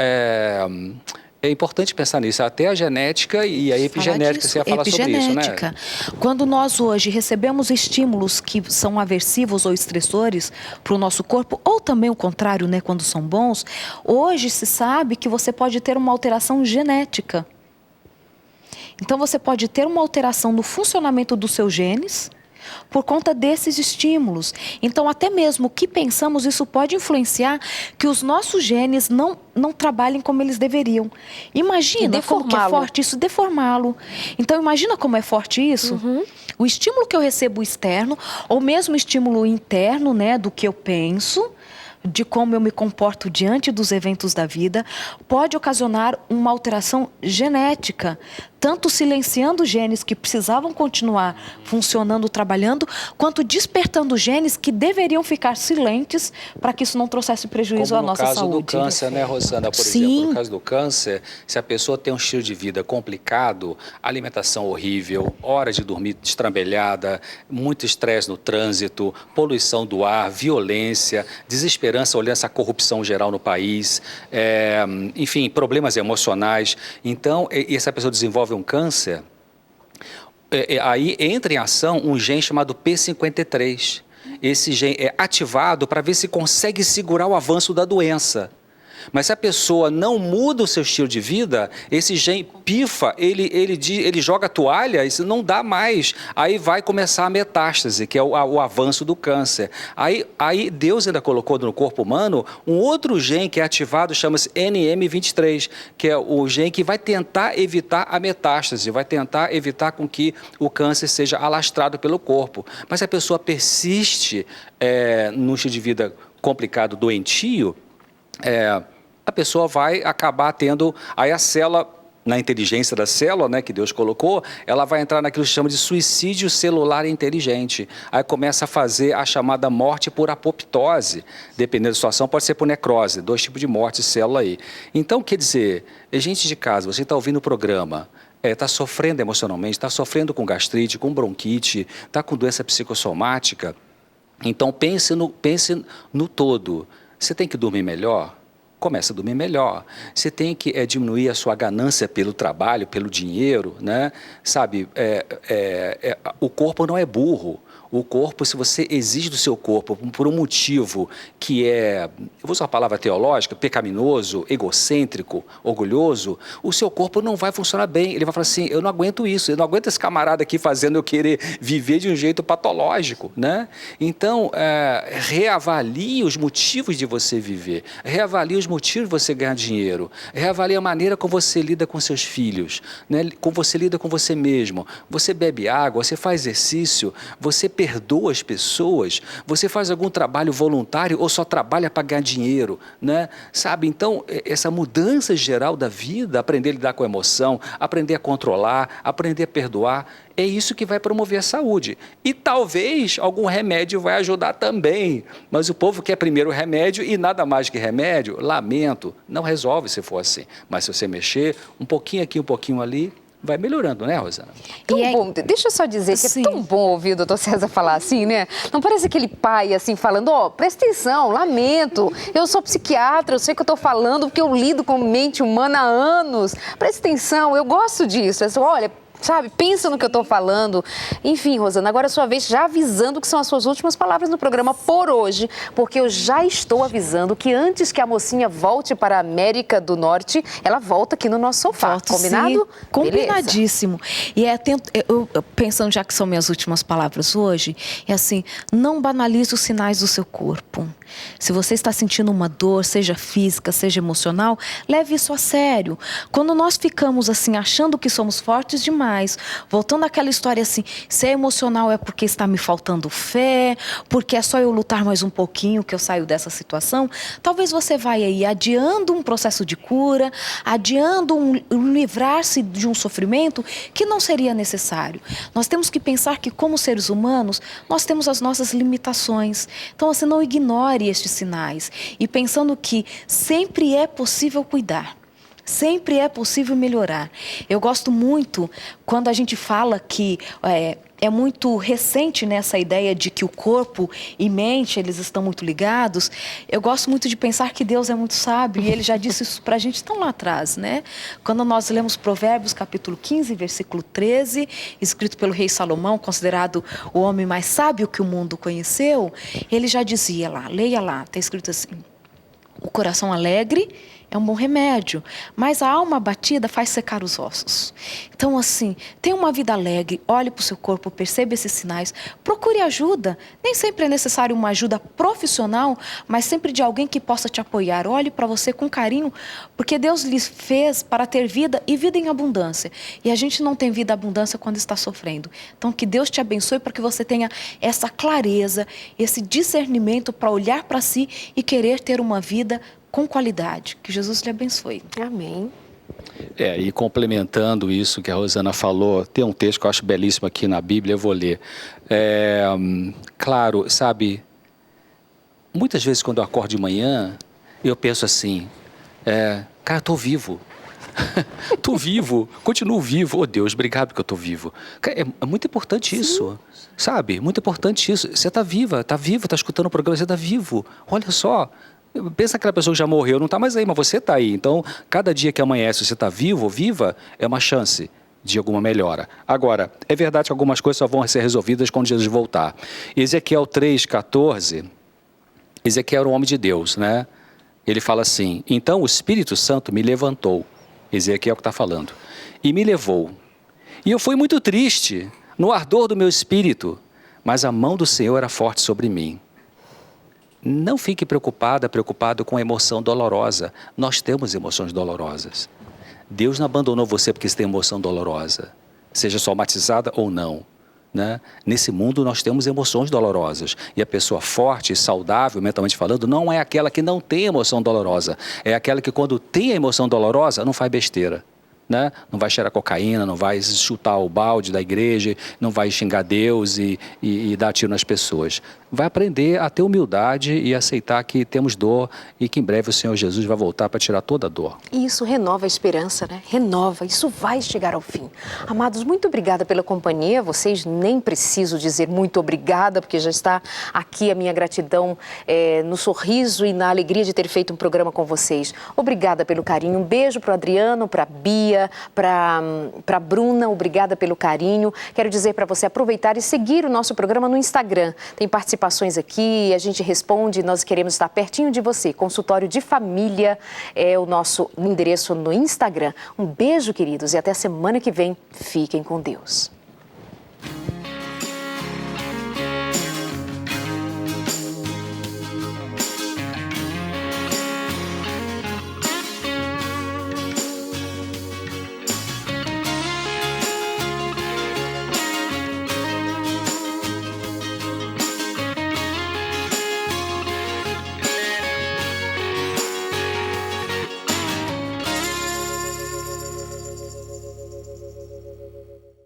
é importante pensar nisso, até a genética e a epigenética, você ia falar sobre isso, né? Quando nós hoje recebemos estímulos que são aversivos ou estressores para o nosso corpo, ou também o contrário, né, quando são bons, hoje se sabe que você pode ter uma alteração genética. Então você pode ter uma alteração no funcionamento dos seus genes, por conta desses estímulos. Então, até mesmo o que pensamos, isso pode influenciar que os nossos genes não trabalhem como eles deveriam. Imagina como que é forte isso, deformá-lo. Então, imagina como é forte isso. O estímulo que eu recebo externo, ou mesmo o estímulo interno, né, do que eu penso, de como eu me comporto diante dos eventos da vida, pode ocasionar uma alteração genética, tanto silenciando genes que precisavam continuar funcionando, trabalhando, quanto despertando genes que deveriam ficar silentes para que isso não trouxesse prejuízo à nossa saúde. Como no caso do câncer, né, Rosana? Por exemplo, no caso do câncer, se a pessoa tem um estilo de vida complicado, alimentação horrível, hora de dormir destrambelhada, muito estresse no trânsito, poluição do ar, violência, desespero liderança olhando essa corrupção geral no país, enfim, problemas emocionais. Então, e essa pessoa desenvolve um câncer, aí entra em ação um gene chamado P53. Esse gene é ativado para ver se consegue segurar o avanço da doença. Mas se a pessoa não muda o seu estilo de vida, esse gene pifa, ele joga a toalha, isso não dá mais. Aí vai começar a metástase, que é o avanço do câncer. Aí Deus ainda colocou no corpo humano um outro gene que é ativado, chama-se NM23, que é o gene que vai tentar evitar a metástase, vai tentar evitar com que o câncer seja alastrado pelo corpo. Mas se a pessoa persiste num estilo de vida complicado, doentio, a pessoa vai acabar tendo, aí a célula, na inteligência da célula, né, que Deus colocou, ela vai entrar naquilo que se chama de suicídio celular inteligente. Aí começa a fazer a chamada morte por apoptose, dependendo da situação, pode ser por necrose, 2 tipos de morte de célula aí. Então, quer dizer, gente de casa, você está ouvindo o programa, está sofrendo emocionalmente, está sofrendo com gastrite, com bronquite, está com doença psicossomática, então pense no todo. Você tem que dormir melhor? Começa a dormir melhor. Você tem que diminuir a sua ganância pelo trabalho, pelo dinheiro, né? Sabe, o corpo não é burro. O corpo, se você exige do seu corpo por um motivo que eu vou usar a palavra teológica, pecaminoso, egocêntrico, orgulhoso, o seu corpo não vai funcionar bem. Ele vai falar assim, eu não aguento isso, eu não aguento esse camarada aqui fazendo eu querer viver de um jeito patológico, né? Então, reavalie os motivos de você viver, reavalie os motivos de você ganhar dinheiro, reavalie a maneira como você lida com seus filhos, né? Como você lida com você mesmo. Você bebe água, você faz exercício, você perdoa as pessoas, você faz algum trabalho voluntário ou só trabalha para ganhar dinheiro, né? Sabe, então, essa mudança geral da vida, aprender a lidar com a emoção, aprender a controlar, aprender a perdoar, é isso que vai promover a saúde. E talvez algum remédio vai ajudar também, mas o povo quer primeiro o remédio e nada mais que remédio, lamento, não resolve se for assim. Mas se você mexer um pouquinho aqui, um pouquinho ali, vai melhorando, né, Rosana? Tão bom. Deixa eu só dizer que é tão bom ouvir o doutor César falar assim, né? Não parece aquele pai, assim, falando, presta atenção, lamento, eu sou psiquiatra, eu sei o que eu tô falando, porque eu lido com mente humana há anos. Presta atenção, eu gosto disso. Olha, sabe, pensa no que eu estou falando. Enfim, Rosana, agora é a sua vez, já avisando que são as suas últimas palavras no programa por hoje, porque eu já estou avisando que antes que a mocinha volte para a América do Norte, ela volta aqui no nosso sofá. Combinado? Sim, combinadíssimo. E eu pensando, já que são minhas últimas palavras hoje, é assim, não banalize os sinais do seu corpo. Se você está sentindo uma dor, seja física, seja emocional, leve isso a sério. Quando nós ficamos assim, achando que somos fortes demais, voltando àquela história assim, se é emocional é porque está me faltando fé, porque é só eu lutar mais um pouquinho que eu saio dessa situação, talvez você vai aí adiando um processo de cura, adiando livrar-se de um sofrimento que não seria necessário. Nós temos que pensar que como seres humanos, nós temos as nossas limitações. Então você não ignore estes sinais e pensando que sempre é possível cuidar. Sempre é possível melhorar. Eu gosto muito quando a gente fala que é muito recente nessa ideia de que o corpo e mente, eles estão muito ligados. Eu gosto muito de pensar que Deus é muito sábio e Ele já disse isso para a gente tão lá atrás, né? Quando nós lemos Provérbios, capítulo 15, versículo 13, escrito pelo rei Salomão, considerado o homem mais sábio que o mundo conheceu, ele já dizia lá, leia lá, está escrito assim, o coração alegre é um bom remédio, mas a alma abatida faz secar os ossos. Então, assim, tenha uma vida alegre, olhe para o seu corpo, perceba esses sinais, procure ajuda. Nem sempre é necessário uma ajuda profissional, mas sempre de alguém que possa te apoiar. Olhe para você com carinho, porque Deus lhe fez para ter vida e vida em abundância. E a gente não tem vida em abundância quando está sofrendo. Então, que Deus te abençoe para que você tenha essa clareza, esse discernimento para olhar para si e querer ter uma vida com qualidade. Que Jesus lhe abençoe. Amém. E complementando isso que a Rosana falou, tem um texto que eu acho belíssimo aqui na Bíblia, eu vou ler. Claro, sabe, muitas vezes quando eu acordo de manhã, eu penso assim, cara, eu estou vivo. Tô vivo, continuo vivo. Oh, Deus, obrigado porque eu tô vivo. É muito importante isso, sabe? Muito importante isso. Você tá viva, tá vivo, tá escutando o programa, você tá vivo. Olha só. Pensa aquela pessoa que já morreu, não tá mais aí, mas você tá aí. Então, cada dia que amanhece, você tá vivo ou viva, é uma chance de alguma melhora. Agora, é verdade que algumas coisas só vão ser resolvidas quando Jesus voltar. Ezequiel 3,14, Ezequiel era um homem de Deus, né? Ele fala assim, então o Espírito Santo me levantou, Ezequiel que está falando, e me levou. E eu fui muito triste, no ardor do meu espírito, mas a mão do Senhor era forte sobre mim. Não fique preocupado com a emoção dolorosa. Nós temos emoções dolorosas. Deus não abandonou você porque você tem emoção dolorosa, seja somatizada ou não, né? Nesse mundo nós temos emoções dolorosas. E a pessoa forte e saudável, mentalmente falando, não é aquela que não tem emoção dolorosa. É aquela que quando tem a emoção dolorosa, não faz besteira. Né? Não vai cheirar cocaína, não vai chutar o balde da igreja, não vai xingar Deus e dar tiro nas pessoas. Vai aprender a ter humildade e aceitar que temos dor e que em breve o Senhor Jesus vai voltar para tirar toda a dor. E isso renova a esperança, né? Renova, isso vai chegar ao fim. Amados, muito obrigada pela companhia. Vocês nem preciso dizer muito obrigada, porque já está aqui a minha gratidão no sorriso e na alegria de ter feito um programa com vocês. Obrigada pelo carinho. Um beijo para o Adriano, para a Bia, para a Bruna, obrigada pelo carinho. Quero dizer para você aproveitar e seguir o nosso programa no Instagram. Tem participações aqui, a gente responde, nós queremos estar pertinho de você. Consultório de Família é o nosso endereço no Instagram. Um beijo, queridos, e até a semana que vem. Fiquem com Deus.